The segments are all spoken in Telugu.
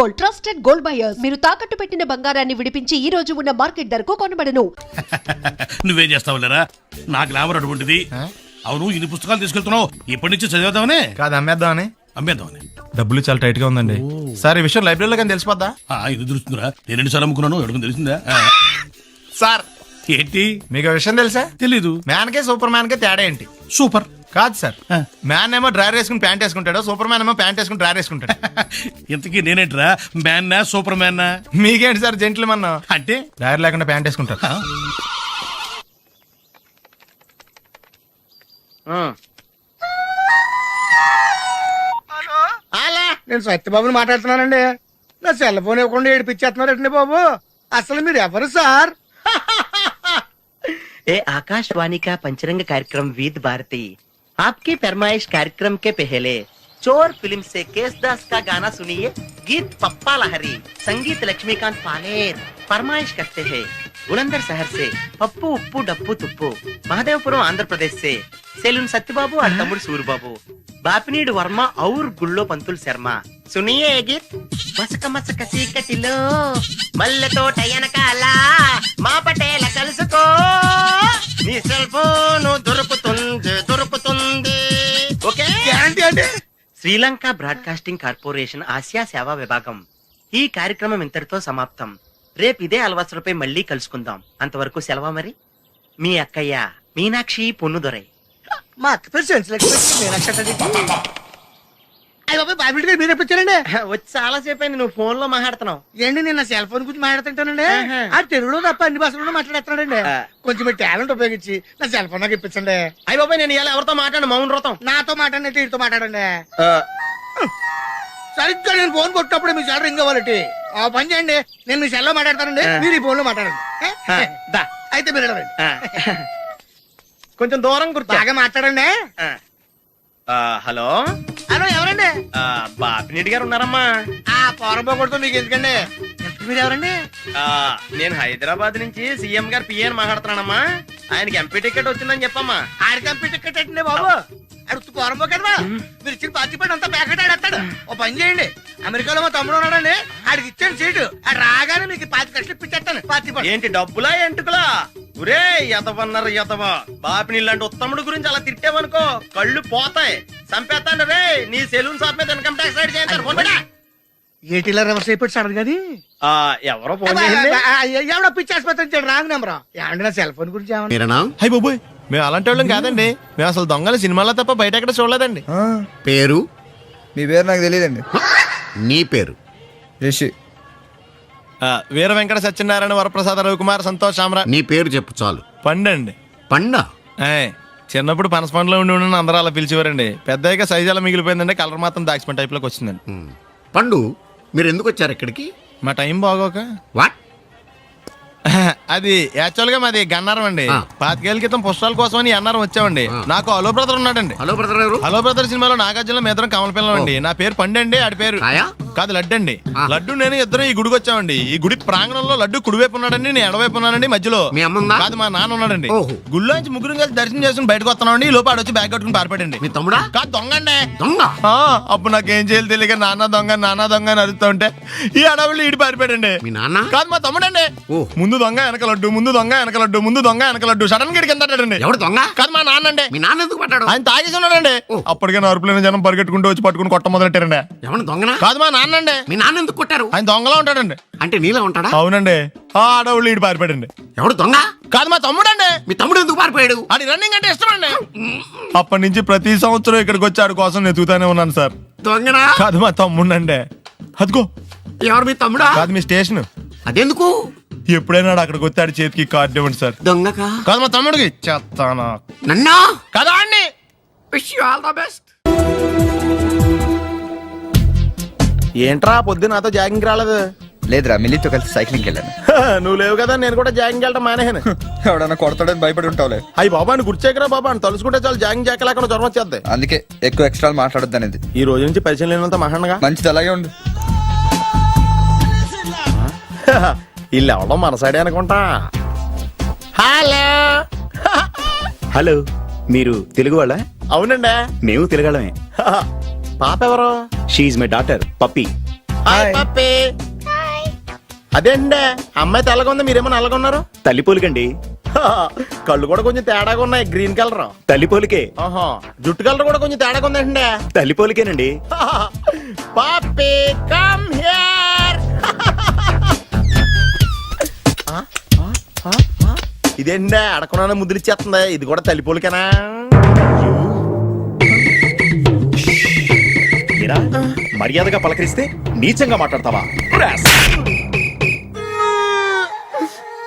Gold, trusted gold buyers. మీరు తాకట్టు పెట్టిన బంగారాన్ని విడిపించి ఈ రోజు ఉన్న మార్కెట్ ధరకు కొనబడను. నువ్వేం చేస్తావులేరా, నా గ్లామర్ అటువంటిది. అవును, ఇన్ని పుస్తకాలు తీసుకెళ్తున్నావు, ఇప్పటి నుంచి చదివేద్దామనే కాదు అమ్మేద్దామని. అమ్మేద్దామని. డబ్బులు చాలా టైట్ గా ఉందండి సార్. ఈ విషయం లైబ్రరీలో కానీ తెలిసిపోద్దా? ఇది తెలుస్తుందిరా, నేను 2 సార్లు అమ్ముకున్నాను, ఎవరికి తెలిసిందా? సార్ ఏంటి మీకు విషయం తెలుసా? తెలీదు. మ్యాన్ కే సూపర్ మ్యాన్ కే తేడా ఏంటి? సూపర్ కాదు సార్, మ్యాన్ ఏమో డ్రైవర్ వేసుకుని ప్యాంట్ వేసుకుంటాడు, సూపర్ మ్యాన్ ఏమో ప్యాంట్ వేసుకుని డ్రైవర్ వేసుకుంటాడు. ఇంతకీ నేనేంట్రా, మ్యాన్నా సూపర్ మ్యాన్నా? మీకేంటి సార్ జెంట్లమన్ అంటే డ్రైవర్ లేకుండా ప్యాంట్ వేసుకుంటారు. అలా నేను సత్యబాబుని మాట్లాడుతున్నానండి. నా సెల్ ఫోన్ ఇవ్వకుండా ఏడిపించేస్తున్నారండి బాబు. అసలు మీరు ఎవరు సార్? ए आकाशवाणी का पंचरंग कार्यक्रम विद भारती आपकी फरमाइश कार्यक्रम के पहले चोर फिल्म से केसदास का गाना सुनिए. गीत पप्पा लहरी, संगीत लक्ष्मीकांत पालेर. फरमाइश करते हैं बुलंदर शहर से पप्पू उप्पू डप्पू तुप्पू, महादेवपुरम आंध्र प्रदेश से सेलून सत्यबाबू और तमुड़ सूरबाबू, बापनीड वर्मा और गुल्लो पंतुल शर्मा. सुनिए ये गीत. మసక మసక సీకటిలో మల్లెతో టయనకాల మా పటేల కలుసుకో, నీ సెల్ ఫోన్ దొరుకుతుంది. ఓకే, గ్యారంటీ అండి. శ్రీలంక బ్రాడ్కాస్టింగ్ కార్పొరేషన్ ఆసియా సేవా విభాగం. ఈ కార్యక్రమం ఇంతటితో సమాప్తం. రేపు ఇదే అలవాసులపై మళ్ళీ కలుసుకుందాం. అంతవరకు సెలవా మరి. మీ అక్కయ్య మీనాక్షి పొన్నుదొరై. మా అక్క పేరు సెన్సిలెక్స్. అయ్యి బాబు, బాబు గారు మీరు ఎప్పుడు వచ్చారండి? వచ్చి చాలా సేపు అయింది, నువ్వు ఫోన్ లో మాట్లాడుతున్నావు. ఏంటి, నేను నా సెల్ ఫోన్ గురించి మాట్లాడుతుంటానండి. ఆ తెలుగులో తప్ప అన్ని భాషల్లో మాట్లాడేస్తున్నాడండి. కొంచెం మీ టాలెంట్ ఉపయోగించి నా సెల్ ఫోన్ నాకు ఇప్పించండి. అయ్యి బాబాయ్, నేను ఇలా ఎవరితో మాట్లాడు, మౌన వ్రతం. నాతో మాట్లాడినట్టు వీటితో మాట్లాడండి. సరిగ్గా నేను ఫోన్ కొట్టినప్పుడు మీ సెల్ రింగ్ అవ్వాలటి. ఆ పని చేయండి, నేను మీ సెల్ లో మాట్లాడతానండి, మీరు ఈ ఫోన్ లో మాట్లాడండి. అయితే మీరు వెళ్ళండి. కొంచెం దూరం కూర్చో. బాగా మాట్లాడండి. హలో హలో, ఎవరండి? బాపినీడి గారు ఉన్నారమ్మా? ఆ పోరపోకూడదు, మీకు ఎందుకండి? మీరు ఎవరండి? నేను హైదరాబాద్ నుంచి సీఎం గారు పిఏని మాట్లాడుతున్నానమ్మా. ఆయనకి ఎంపీ టికెట్ వచ్చిందని చెప్పమ్మా. ఆడికి ఎంపీ టికెట్ అండి బాబు. అడుగుతూ పోరపో కదా, మీరు ఇచ్చిన పార్టీ పడి అంతా ప్యాకెట్ ఆడేస్తాడు. ఓ పని చేయండి, అమెరికాలో మా తమ్ముడు ఉన్నాడండి, ఆడికి ఇచ్చాను సీటు. ఆడు రాగానే మీకు 5 లక్షలు ఇప్పించేస్తాను పార్టీ పడి. ఏంటి డబ్బులా ఎంటుకులా? ఒరే ఎదవన్నారు ఎదవ, బాపిని లాంటి ఉత్తముడు గురించి అలా తిట్టావనుకో కళ్ళు పోతాయి, చంపేస్తాను రే. నీ సెలూన్ షాప్ మీద ఇన్కమ్ ట్యాక్స్ రైడ్ చేయండి. ఏటీలో రివర్స్ అయిపోయి సడన్ గది ఎవరో ఫోన్ చేయండి. ఎవడో పిచ్చి ఆసుపత్రి రాంగ్ నెంబర్. ఏమండి నా సెల్ ఫోన్ గురించి ఏమన్నా? హై బాబోయ్, మేము అలాంటి వాళ్ళం కాదండి. మేము అసలు దొంగలు సినిమాలో తప్ప బయట ఎక్కడ చూడలేదండి. పేరు? మీ పేరు నాకు తెలియదండి. నీ పేరు? రిషి. వీర వెంకట సత్యనారాయణ వరప్రసాద రవికుమార్ సంతోష్ సామ్రా. నీ పేరు చెప్పు చాలు. పండండి. పండా? చిన్నప్పుడు పనస పండులో ఉండి అందరూ అలా పిలిచేవారండి. పెద్దగా సైజ్ అలా మిగిలిపోయిందండి, కలర్ మాత్రం దాచిపోయిన టైప్ లోకి వచ్చిందండి. పండు, మీరు ఎందుకు వచ్చారు ఇక్కడికి? మా టైం బాగోక. వాట్? అది యాక్చువల్ గా మాది గన్నారం అండి. 25 ఏళ్ల క్రితం పుస్తకాల కోసం అని అన్నారం వచ్చామండి. నాకు హలో బ్రదర్ ఉన్నాడండి. హలో బ్రదర్ ఎవరు? హలో బ్రదర్ సినిమాలో నాగార్జున మేదరం కమల పిల్లం అండి. నా పేరు పండండి, ఆడి పేరు కాదు లడ్డు అండి. లడ్డు నేను ఇద్దరు ఈ గుడికి వచ్చామండి. ఈ గుడి ప్రాంగణంలో లడ్డు కుడివైపు ఉన్నాడండి, నేను ఎడవైపు ఉన్నానండి. మధ్యలో మీ అమ్మ కాదు మా నాన్న ఉన్నాడండి. గుళ్ళో నుంచి ముగ్గురు కలిసి దర్శనం చేసుకుని బయటకు వస్తున్నామండి. ఈ లోపు ఆడొచ్చి బ్యాగ్ కట్టుకుని పారిపడండి. మీ తమ్ముడా? కాదు దొంగ అండి. దొంగ? అప్పుడు నాకేం చేయాలి తెలియక నాన్న దొంగ అని అరుస్తూ ఉంటే ఈ అడవులు ఈడి పారిపోయాడండి. మీ నాన్న? కాదు మా తమ్ముడండి. ముందు దొంగ వెనక లడ్డు, ముందు దొంగ వెనక లడ్డు, ముందు దొంగ వెనక లడ్డు. సడన్ గా కిందండి. ఎవడు దొంగ? కాదు మా నాన్న అండి. మీ నాన్న ఎందుకు పట్టాడు? ఆయన తాగేసి ఉన్నాడండి. అప్పటికే నరుపులైన జనం పరిగెట్టుకుంటూ వచ్చి పట్టుకుని కొట్ట మొదలెట్టారండి. ఎవడు దొంగనా? కాదు మా నాన్న అండి. మీ నాన్న ఎందుకు కొట్టారు? ఆయన దొంగలా ఉంటాడండి. అంటే నీలా ఉంటాడా? అవునండి. ఆ అడవులు ఈడు పారిపోయాడండి. ఎవడు దొంగ? కాదు మా తమ్ముడండి. మీ తమ్ముడు ఎందుకు పారిపోయాడు? అది రన్నింగ్ అంటే ఇష్టం అండి. అప్పటి నుంచి ప్రతి సంవత్సరం ఇక్కడికి వచ్చి ఆడి కోసం వెతుకుతానే ఉన్నాను సార్. దొంగనా? కాదు మా తమ్ముడండి. అదిగో. ఎవరు మీ తమ్ముడా? కాదు మీ స్టేషన్. అదెందుకు? ఎప్పుడైనా అక్కడికి వచ్చాడు చేతికి కార్డు ఇవ్వండి సార్. దొంగకా? కాదు మా తమ్ముడికి. చెత్తానా? నన్నా? కదా అండి. Wish you all the best. ఏంట్రా పొద్దున్న నాతో జాగింగ్ రాలేదు? లేదురా, మిల్లీతో కలిసి సైక్లింగ్ వెళ్ళాను. నువ్వు లేవు కదా, నేను కూడా జాగింగ్ వెళ్ళడం మానేహాను. ఎవడన్నా కొడతాడని భయపడి ఉంటావులే. అయ్యి బాబా అని గుర్చేకరా బాబా అని తలుసుకుంటే చాలు జాగింగ్ చేయలేకుండా జ్వరం వచ్చేద్ది. అందుకే ఎక్కువ ఎక్స్ట్రా మాట్లాడొద్దు అనేది. ఈ రోజు నుంచి పరిచయం లేనంత మహాండగా మంచిది, అలాగే ఉండు. వీళ్ళు ఎవడో మన సైడే అనుకుంటా. హలో. హలో, మీరు తెలుగు వాళ్ళ? అవునండి, మేము తెలుగాళ్ళమే. పాప ఎవరు? She's my daughter Pappi. Hi Pappi. అదేండి అమ్మాయి తెల్లగా ఉంది, మీరేమో నల్లగా ఉన్నారు. తల్లిపోలికండి. కళ్ళు కూడా కొంచెం తేడాగా ఉన్నాయి, గ్రీన్ కలర్. తల్లిపోలికే. ఆహా, జుట్టు కలర్ కూడా కొంచెం తేడాగా ఉందండి. తల్లిపోలికేనండి. పాపి కమ్ హియర్. ఇదేంటి అడగకుండా ముద్దులు ఇచ్చేస్తుంది, ఇది కూడా తల్లిపోలికేనా? ఏరా, మర్యాదగా పలకరిస్తే నీచంగా మాట్లాడతావా?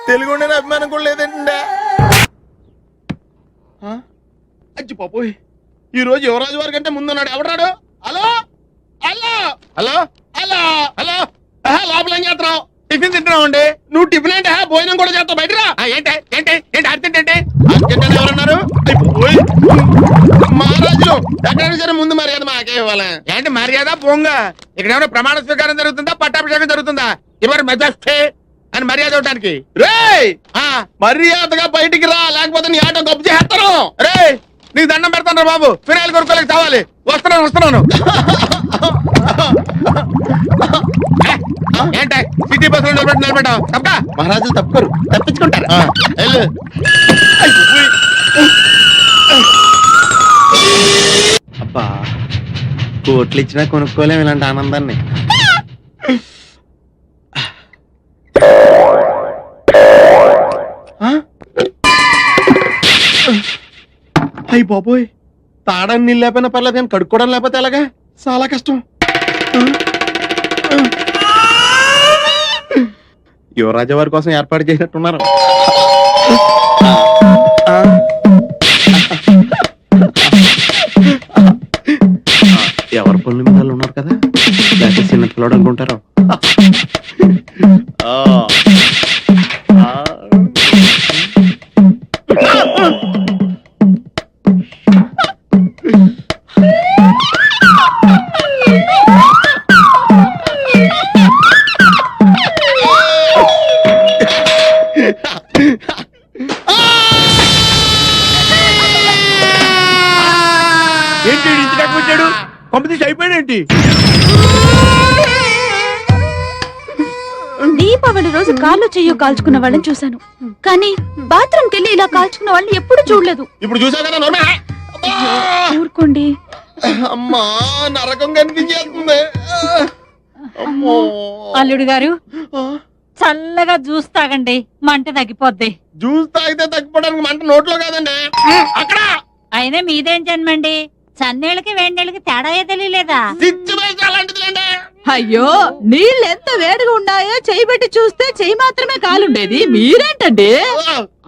తెలుగు ఉండే అభిమానం కూడా లేదండి. అచ్చి పాపోయ్, ఈ రోజు యువరాజు వారి కంటే ముందున్నాడు. ఎవడాడు? Hello hello hello hello hello లోపల ఏం చేస్తున్నావు? టిఫిన్ తింటున్నావు అండి. నువ్వు టిఫిన్ అంటే భోజనం కూడా చేస్తావు. బయటరా. ఏంటి ఏంటి ఏంటి అర్జెంట్ ఏంటి? అర్జెంట్ అంటే ఎవరన్నారు? మహారాజులు ఎక్కడ సరే ముందు మర్యాద మాకే ఇవ్వాలి. ఏంటి మర్యాద? పోంగ ఇక్కడ ఏమైనా ప్రమాణ స్వీకారం జరుగుతుందా, పట్టాభిషేకం జరుగుతుందా? ఎవరు మెజాస్టే అని మర్యాద ఇవ్వడానికి. రేయ్, మర్యాదగా బయటికి రా, లేకపోతే నీ ఆటో గప్పు చేస్తాను. రే, నీకు దండం పెడతాను రా బాబు, ఫినాయిల్ కొనుక్కోలేక చావాలి. వస్తున్నాను. ఏంట సిటీ బస్ లో నిలబెట్టావు? తప్ప మహారాజులు తప్పుకోరు, తప్పించుకుంటారు. అబ్బా, కోట్లు ఇచ్చినా కొనుక్కోలేము ఇలాంటి ఆనందాన్ని. అయ్యి బాబోయ్, తాడని నీళ్ళు లేకపోయినా పర్లేదు కానీ కడుక్కోవడం లేకపోతే ఎలాగా? చాలా కష్టం. యువరాజా వారి కోసం ఏర్పాటు చేసినట్టున్నారు. ఎవరి పనుల మీద ఉన్నారు కదా, లేకపోతే చిన్న పిల్లడు అనుకుంటారు. ఏంటి ఇంటి దాకా వచ్చాడు? కాంపిటీషన్ అయిపోయాడేంటి? దీపావళి రోజు కాళ్ళు చెయ్యో కాల్చుకున్న వాళ్ళని చూశాను, కానీ బాత్రూమ్ కెళ్ళి ఇలా కాల్చుకున్న వాళ్ళని ఎప్పుడు చూడలేదు. ఇప్పుడు చూసావు కదా నోర్మా. ఊరుకోండి. అమ్మా, నరకం కనిపించేస్తుంది. అల్లుడు గారు, చల్లగా జ్యూస్ తాగండి, మంట తగ్గిపోద్ది. జ్యూస్ తాగితే తగ్గిపోవడానికి మంట నోట్లో కాదండి, అక్కడ. అయినా మీదేం జన్మండి, చన్నేళ్ళకి వేడినీళ్ళకి తేడా తెలియలేదా? అలాంటిదిలేండి. అయ్యో, నీళ్ళు ఎంత వేడిగా ఉన్నాయో చెయ్యి పెట్టి చూస్తే చెయ్యి మాత్రమే కాలుండేది, మీరేంటండి?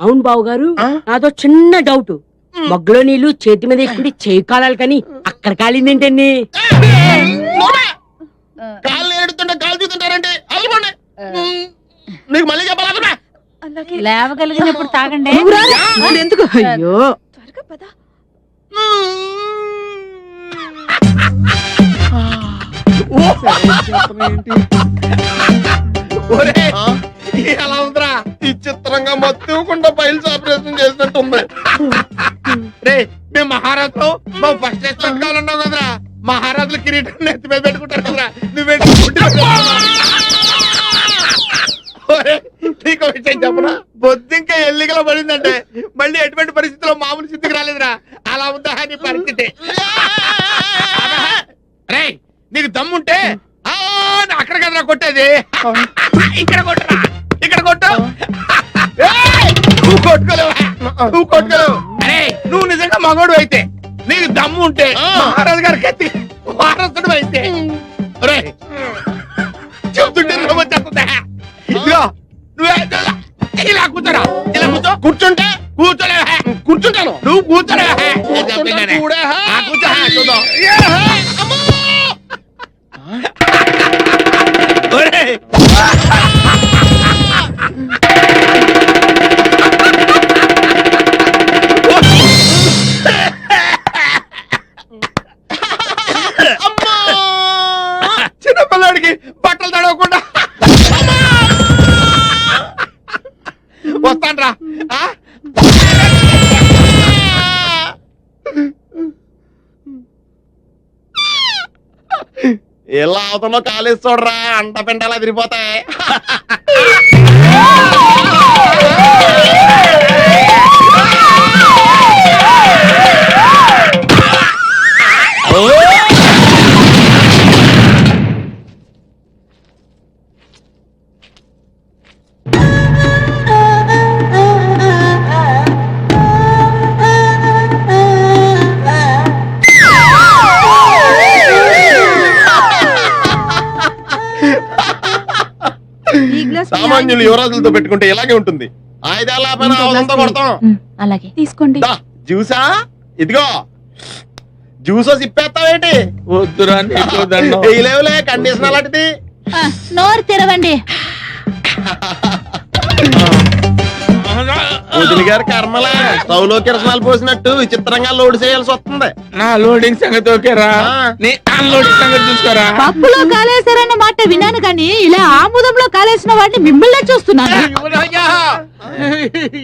అవును బావు గారు, నాదో చిన్న డౌట్. మగ్గులో నీళ్లు చేతి మీద ఎక్కుండి చేయి కాలాలి కానీ అక్కడ కాలిందేంటండి? కాళ్ళు ఏడుతుంటే కాలు తీస్తుంటారండి. అల్లుకోండి, నీకు మళ్ళీ చెప్పాలన్నా. లేవగలిగినప్పుడు తాగండి. ఎందుకు? అయ్యో, ఎలా ఉందిరా? ఈ చిత్రంగా మత్తుకుండా ఫైల్స్ ఆపరేషన్ చేసినట్టుంది. రే, మేము మహారాజు మా ఫస్ట్ రెస్టారెంట్ కావాలన్నావు కదరా. మహారాజులు కిరీటం నెత్తి మీద పెట్టుకుంటారు కదరా, నువ్వే నీకు విషయం చెప్పనా? బొద్దింక ఎల్లిగల పడిందంటే మళ్ళీ ఎటువంటి పరిస్థితిలో మామూలు స్థితికి రాలేదురా. అలా ఉందా నీ పరిస్థితి? రే, నీకు దమ్ముంటే అక్కడ కదరా కొట్టేది, ఇక్కడ కొట్టరా, ఇక్కడ కొట్టు. నువ్వు కొట్టుకోలేవు. అరే, నువ్వు నిజంగా మగోడు అయితే, నీకు దమ్ము ఉంటే మహారాజు గారికి ఎత్తి వారసుడు అయితే చెప్తుంటే వచ్చేస్తుందా? ఇదిగో నువ్వే ఇలా కూర్చోరా, ఇలా కూర్చుంటే కూర్చుంటాను. నువ్వు కూర్చోరా, కూర్చో. చిన్నపిల్లాడికి బట్టలు తడవకుండా వస్తాన్రా. ఇలా అవతలో కాలేజ్ చూడరా అంట పెంటలా తిరిగిపోతాయి. సామాన్యులు యువరాజులతో పెట్టుకుంటే ఇలాగే ఉంటుంది. ఆయుధాల పైన ఆవులంతా కొడతాం. అలాగే తీసుకోండి. జ్యూసా? ఇదిగో జ్యూసో సిప్పేస్తావేంటి? వద్దురా లేవులే కండిషన్ అలాంటిది. నోరు తెరవండి. వదిలి గారి కర్మలే స్టవ్లో కిరసనాలు పోసినట్టు విచిత్రంగా లోడ్ చేయాల్సి వస్తుంది. నా లోడింగ్ సంగతి ఓకేరా, నీ అన్లోడింగ్ సంగతి చూసుకోరా. పప్పులో కాలేశారన్న మాట విన్నాను కానీ ఇలా ఆముదంలో కాలేసిన వాడిని మిమ్మల్నే చూస్తున్నాను. యువరాజా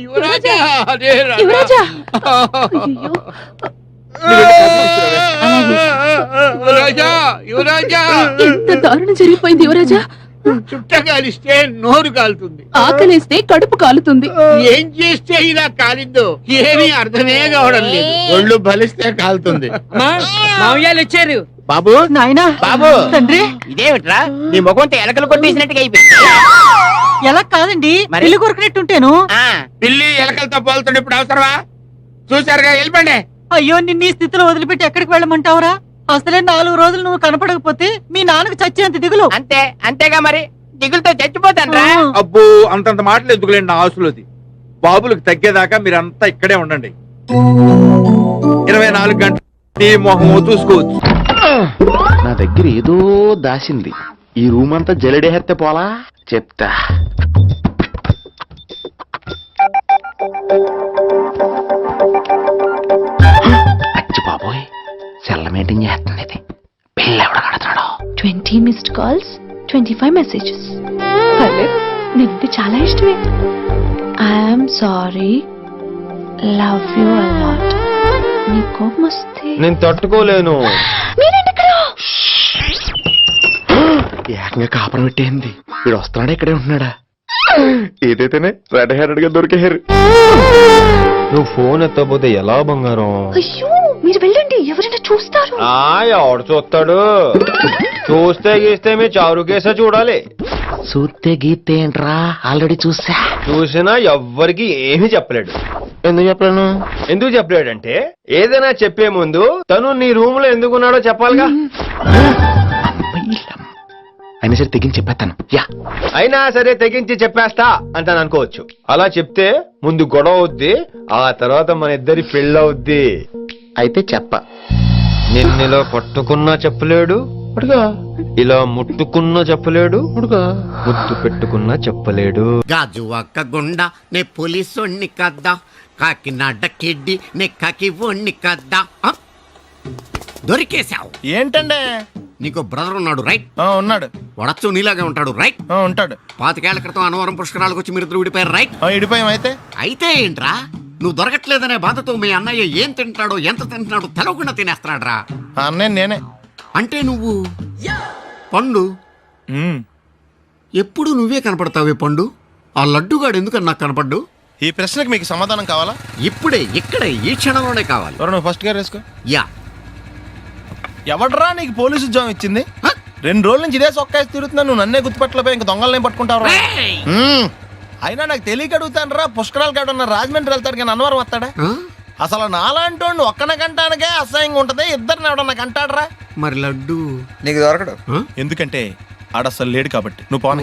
యువరాజా యువరాజా యువరాజా యువరాజా ఎంత దారుణం జరిగిపోయింది యువరాజా. చుట్ట కాలిస్తే నోరు కాలుతుంది, ఆకలేస్తే కడుపు కాలుతుంది. ఏం చేస్తే ఇలా కాలిద్దో ఏమీ అర్థమే కావడం లేదు. ఒళ్ళు బలిస్తే కాలుతుంది. మామయ్యాలు వచ్చారు. బాబు నాయనా బాబు తండ్రి ఇదేమిట్రా నీ ముఖంతో ఎలకలు కొట్టేసినట్టుగా అయిపోయింది. ఎలా కాదండి మరి? ఇల్లు కొరికినట్టుంటేను. పిల్లి ఎలకలతో పోలుతుండే ఇప్పుడు అవసరమా? చూసారుగా వెళ్ళిపోండి. అయ్యో నిన్ను ఈ స్థితిలో వదిలిపెట్టి ఎక్కడికి వెళ్ళమంటావురా? అసలే 4 రోజులు నువ్వు కనపడకపోతే మీ నాన్నకు చచ్చేంత దిగులు. అంతే అంతేగా మరి, దిగులతో చచ్చిపోతాను రా. అబ్బో అంతంత మాటలు ఎందుకులేండి నా ఆశలోది. బాబులకు తగ్గేదాకా మీరంతా ఇక్కడే ఉండండి. 24 గంటలు నీ మొహం చూసుకోవచ్చు. నా దగ్గర ఏదో దాసింది. ఈ రూమ్ అంతా జలడేహత్తే పోలా చెప్తా. అచ్చి బాబోయ్, సెల్ల మెయింటైన్ చేస్తుంది ఇది. పిల్ల ఎవడ కడతాడో. 20 మిస్డ్ కాల్స్, 25 మెసేజెస్. నిన్ను చాలా ఇష్టమే. I'm sorry, love you a lot. నీ కోపం వస్తే నేను తట్టుకోలేను. ఏకంగా కాపురం పెట్టేంది. వీడు వస్తున్నాడా ఇక్కడే ఉంటున్నాడా? ఏదైతేనే రెడ్ హ్యాండెడ్ గా దొరికేహారు. నువ్వు ఫోన్ ఎత్తపోతే ఎలా బంగారం? అయ్యో మీరు వెళ్ళండి, ఎవరైనా చూస్తారు. ఎవడు చూస్తాడు? చూస్తే గీస్తే మీ చారు కేసే చూడాలి. చూస్తే గీస్తే ఏంట్రా, ఆల్రెడీ చూసినా ఎవ్వరికి ఏమీ చెప్పలేడు. ఎందుకు చెప్పలేను? ఎందుకు చెప్పలేడంటే ఏదైనా చెప్పే ముందు తను నీ రూమ్ లో ఎందుకున్నాడో చెప్పాలిగా. అయినా సరే తెగించి చెప్పేస్తాను. అయినా సరే తెగించి చెప్పేస్తా అంటాను అనుకోవచ్చు. అలా చెప్తే ముందు గొడవ అవుద్ది, ఆ తర్వాత మన ఇద్దరి పెళ్ళవుద్ది. అయితే చెప్ప. నిన్నిలా పట్టుకున్నా చెప్పలేడు, ఇలా ముట్టుకున్నా చెప్పలేడు, ముద్దు పెట్టుకున్నా చెప్పలేడు. గాజు అక్క గుండా నే పోలీసోణ్ణి కద్దా, కాకినాడ కిడ్డి నే కాకి ఓణ్ణి కద్దా. దొరికేశావు. ఏంటండి? నీకు బ్రదర్ ఉన్నాడు రైట్? ఉన్నాడు. వడచ్చు నీలాగే ఉంటాడు రైట్? ఉంటాడు. 25 ఏళ్ల క్రితం అన్నవరం పుష్కరాలకు వచ్చి మీరు ఇద్దరు విడిపోయారు రైట్? ఇడిపోయాం. అయితే ఏంట్రా, నువ్వు దొరకట్లేదనే బాధతో మీ అన్నయ్య ఏం తింటాడో ఎంత తింటున్నాడో తెలవకుండా తినేస్తున్నాడ్రా. అన్నయ్య నేనే. అంటే నువ్వు పండు ఎప్పుడు నువ్వే కనపడతావే పండు. ఆ లడ్డుగాడు ఎందుకని నాకు కనపడ్డు? ఈ ప్రశ్నకు మీకు సమాధానం కావాలా? ఇప్పుడే ఇక్కడే ఈ క్షణంలోనే కావాలి. నువ్వు ఫస్ట్ గా వేసుకో. యా. ఎవడరా నీకు పోలీసు ఉద్యోగం ఇచ్చింది? 2 రోజుల నుంచి ఇదే సొక్కాసి తిరుగుతున్నా, నువ్వు నన్నే గుర్తుపట్టలేపోయి ఇంక దొంగలనే పట్టుకుంటావు. అయినా నాకు తెలియక అడుగుతాను రా, పుష్కరాలు కాడున్న రాజమండ్రి వెళ్తాడు కానీ అన్నవరం వస్తాడా? అసలు నాలాంటి ఒక్కన కంటానికే అసహ్యంగా ఉంటది, ఇద్దరిని ఎవడన్నా కంటాడరా? మరి లడ్డు నీకు దొరకడు. ఎందుకంటే ఆడసలు లేడు కాబట్టి. నువ్వు పోనీ.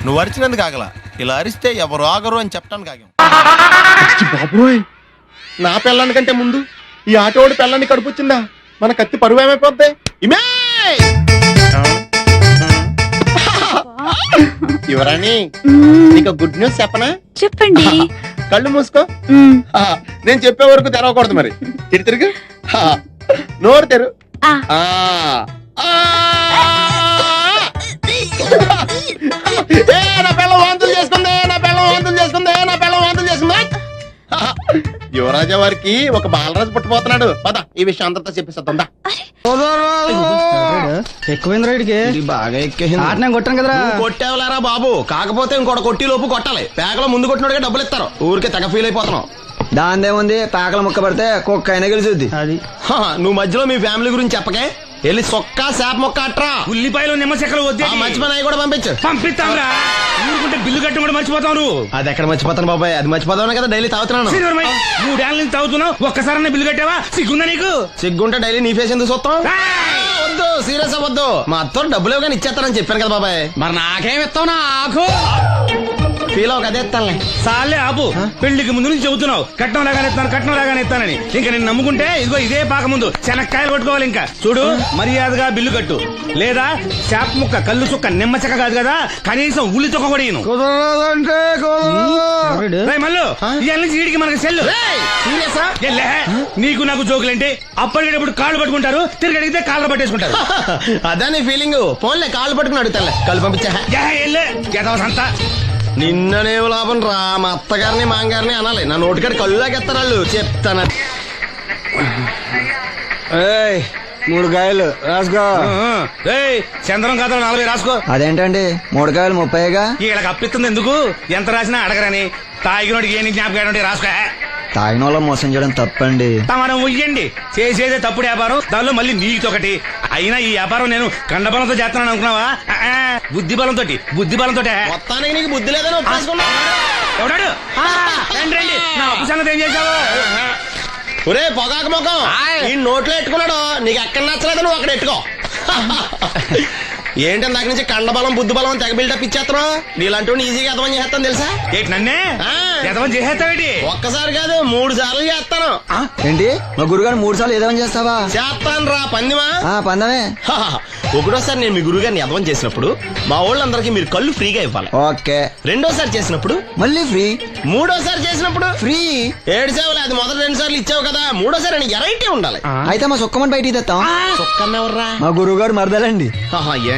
నువ్వు అరిచినందుకు ఆగల, ఇలా అరిస్తే ఎవరు ఆగరు అని చెప్పడానికి ఆగాం. బాబోయ్, నా పిల్లని కంటే ముందు ఈ ఆటోడి పిల్లని కడుపుచ్చిందా? మన కత్తి పరువు ఏమైపోద్ది? యువరాణి, నీకు గుడ్ న్యూస్ చెప్పనా? చెప్పండి. కళ్ళు మూసుకో. నేను చెప్పే వరకు తెరవకూడదు. మరి తిరుగు, నోరు తెరు. నా పిల్ల వాంతులు చేసుకుంది, నా పిల్ల వాంతులు చేసుకుంది, నా పిల్ల వాంతులు చేసుకుంది. యువరాజా వారికి ఒక బాలరాజు పుట్టబోతున్నాడు. పద ఈ విషయం అందరితో చెప్పేస్తుందా. ఎక్కువైంది బాగా ఎక్కేసింది. కొట్టాను కదరా. కొట్టేవలేరా బాబు, కాకపోతే ఇంకోటి కొట్టి లోపు కొట్టాలి. పేకలో ముందు కొట్టినోడికే డబ్బులు ఇస్తారు. ఊరికే తెగ ఫీల్ అయిపోతున్నావు. దాందేముంది, పేకల ముక్క పడితే కుక్క అయినా గెలిచుద్ది. అది నువ్వు మధ్యలో మీ ఫ్యామిలీ గురించి చెప్పకే. వెళ్ళి సొక్క శాప మొక్క అట్రా. ఉల్లిపాయలు నిమ్మ చెక్కలు వద్దే. మర్చిపోయిన అవి కూడా పంపించు. పంపిస్తాంరా. ఊరుకుంటే బిల్లు కట్టి కూడా మర్చిపోతావు నువ్వు. అది ఎక్కడ మర్చిపోతాను బాబాయ్, అది మర్చిపోతావు కదా డైలీ తాగుతున్నాను. 3 ఏళ్ళ నుంచి తాగుతున్నావు, ఒక్కసారి బిల్లు కట్టావా? సిగ్గుందా నీకు? సిగ్గుంటే డైలీ నీ ఫేస్ ఎందుకు చూస్తాం? వద్దు, సీరియస్ అవ్వద్దు. మా అత్తో డబ్బులు ఇవ్వగానే ఇచ్చేస్తానని చెప్పాను కదా బాబాయ్. మరి నాకేం ఇస్తావు? నాకు ఫీల్ అవ్వక అదే ఇస్తానులే. సాలే ఆపు. పెళ్లికి ముందు నుంచి చెబుతున్నావు కట్నం లాగానే ఇస్తానని. ఇంకా నేను నమ్ముకుంటే ఇదిగో ఇదే పాక ముందు శనక్కాయలు కొట్టుకోవాలి. ఇంకా చూడు, మర్యాదగా బిల్లు కట్టు, లేదా చేప ముక్క, కళ్ళు చుక్క, నిమ్మ చెక్క కాదు కదా, కనీసం ఉల్లి తొక్క కూడా ఇయ్యను. మళ్ళీ ఇవాళ నుంచి వీడికి మనకి సెల్లు. నీకు నాకు జోకులేంటి? అప్పటికేటప్పుడు కాళ్ళు పట్టుకుంటారు, తిరిగి అడిగితే కాళ్ళు పట్టేసుకుంటారు. అదే నీ ఫీలింగ్. ఫోన్లే కాళ్ళు పట్టుకుని అడుగుతాలే. కళ్ళు పంపించా అంతా. నిన్ననే లాభం రా. మా అత్తగారిని మాంగారిని అనాలి. నా నోటికాడ కళ్ళు లాగేస్తారు వాళ్ళు. చెప్తాను. 3 కాయలు రాసుకో. చంద్రం కథలు 40 రాసుకో. అదేంటండి 3 కాయలు 30గా? వీళ్ళకి అప్పిస్తుంది ఎందుకు? ఎంత రాసినా అడగరని. తాగినోడికి ఏ జ్ఞాపకం రాసుకో. తాగిన వాళ్ళ మోసం చేయడం తప్పండి. మనం ఉయ్యండి, చేసేదే తప్పుడు వ్యాపారం, దానిలో మళ్ళీ నీతోకటి. అయినా ఈ వ్యాపారం నేను కండబలంతో చేస్తున్నాను అనుకున్నావా? బుద్ధి బలంతో. మొత్తానికి నీకు బుద్ధి లేదని ఒప్పేసుకున్నా. ఎవడాడు? రండి, నా అప్పు సంగతి ఏం చేశావు? ఒరే పొగాకు ముఖం, ఈ నోట్లో ఎట్టుకున్నాడు. నీకు ఎక్కడ నచ్చలేదు, నువ్వు అక్కడ ఎట్టుకో. ఏంటి దాని నుంచి కండబలం బుద్ధి బలం తెగ బిల్డప్ ఇచ్చేస్తున్నావు? నీలాంటి ఈజీగా ఎదవం చేస్తాను తెలుసా? ఏంటి నన్నే ఎదవం చేసేస్తావేటి? ఒక్కసారి కాదు 3 సార్లు చేస్తాను. ఏంటి మా గురుగారు 3 సార్లు ఎదవం చేస్తావా? చేస్తాను రా. పందిమా పందమే. ఒకటోసారి నేను మీ గురుగారిని ఎదవం చేసినప్పుడు మా వాళ్ళందరికీ మీరు కళ్ళు ఫ్రీగా ఇవ్వాలి. ఓకే. రెండోసారి చేసినప్పుడు మళ్ళీ ఫ్రీ. మూడోసారి చేసినప్పుడు ఫ్రీ. 7 సేవలు. అది మొదటి 2 సార్లు ఇచ్చావు కదా, మూడోసారి అని ఎరైటీ ఉండాలి. అయితే మా సుక్కమని బయటికి తెస్తాం. సుక్కమ్మ ఎవర్రా? మా గురుగారు మరదలండి.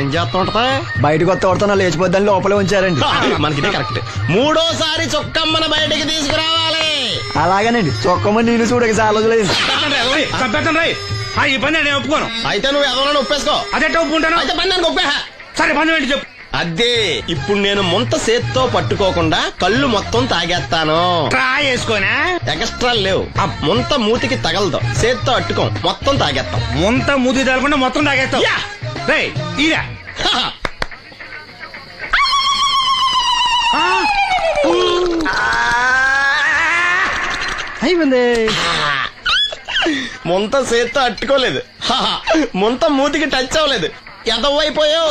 ఏం చేస్తుంటా? బయటకు వస్తే కొడతా లేచిపోద్దని లోపలే ఉంచారండి. మనకి కరెక్ట్. మూడోసారి చొక్కమ్మని బయటకి తీసుకురావాలి. అలాగేనండి. చొక్కమ్మని నేను చూడక చాలా ఈ పని నేను ఒప్పుకోను. అయితే నువ్వు ఎవరైనా ఒప్పేసుకో. అదే ఒప్పుకుంటాను. అయితే పని దానికి ఒప్పే. సరే పని ఏంటి చెప్పు. అదే ఇప్పుడు నేను ముంత చేత్తో పట్టుకోకుండా కళ్ళు మొత్తం తాగేస్తాను. ట్రై చేసుకోనా? ఎక్స్ట్రా లేవు. ఆ ముంత మూతికి తగలదు. చేత్తో అట్టుకోం, మొత్తం తాగేస్తాం. ముంత మూతి తగలకుండా మొత్తం తాగేస్తాం. అయిపోయింది. ముంత చేత్తో అట్టుకోలేదు, ముంత మూతికి టచ్ అవ్వలేదు. ఎంతవైపోయావు?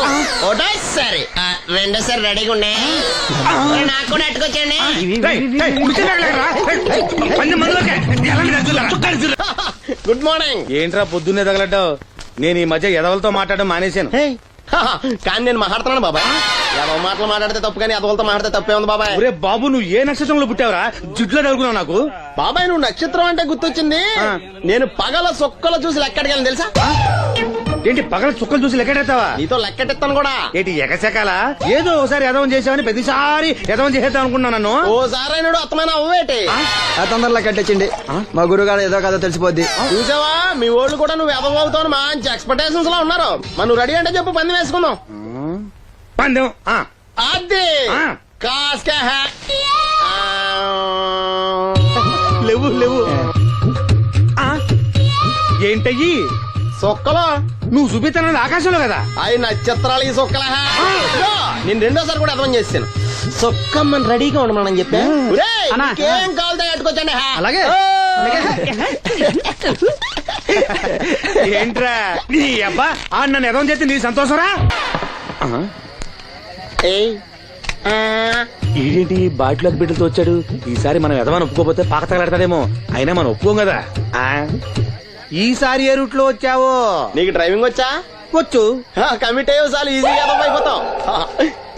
ఒకటోసారి రెండోసారి రెడీగా ఉండే. నాకు కూడా అట్టుకొచ్చండి. Good morning. ఏంట్రా పొద్దున్నే తగలడ్డావు? నేను ఈ మధ్య ఎదవలతో మాట్లాడడం మానేశాను. కానీ నేను మాట్లాడుతున్నాను బాబాయ్. ఎదవ మాటలు మాట్లాడితే తప్పు, కానీ ఎదవలతో మాట్లాడితే తప్పే ఉంది బాబాయ్. ఒరే బాబు, నువ్వు ఏ నక్షత్రంలో పుట్టావురా? జుట్లో తగులుకున్నావు నాకు. బాబాయ్ నువ్వు నక్షత్రం అంటే గుర్తొచ్చింది. నేను పగల సొక్కలు చూసి లెక్కడికి తెలుసా? ఏంటి పగల చుక్కలు చూసి లెక్కెడతావా? నీతో లెక్కెట్టాను కూడా. ఏంటి ఎగసెకాల? ఏదో ఒకసారి ఎదవం చేసావని ప్రతిసారి ఎదవం చేసేద్దాం అనుకున్నాను నన్ను. ఓసారి అయినాడు అత్తమైన అవ్వేటి. తొందరలో లెక్కెట్టండి. మా గురుగారు ఏదో కదా తెలిసిపోద్ది. చూసావా, మీ వాళ్ళు కూడా నువ్వు ఎదవ అవుతావు మంచి ఎక్స్పెక్టేషన్స్ లో ఉన్నారు. మరి నువ్వు రెడీ అంటే చెప్పు, పందెం వేసుకుందాం. పందెం అది కాస్క లేవు లేవు. ఏంటయ్యి సొక్కలో? నువ్వు చూపిస్తానది ఆకాశంలో కదా. అవి నక్షత్రాలు ఈ సొక్కల. నేను రెండోసారి కూడా అర్థం చేస్తాను. సొక్కమ్మని రెడీగా ఉండమని చెప్పా. ఏం కావాలి కట్టుకొచ్చండి. అలాగే. ఏంట్రా నీ అబ్బా నన్ను ఎదవం చేస్తే నీ సంతోషరా? ఏంటి బాటిలోకి బిడ్డలతో వచ్చాడు? ఈసారి మనం ఎదవని ఒప్పుకోపోతే పాక తగలాడతాడేమో. అయినా మనం ఒప్పుకోం కదా. ఈసారి ఏ రూట్ లో వచ్చావో? నీకు డ్రైవింగ్ వచ్చా? వచ్చు. కమిట్ అయ్యే చాలు ఈజీగా అయిపోతాం.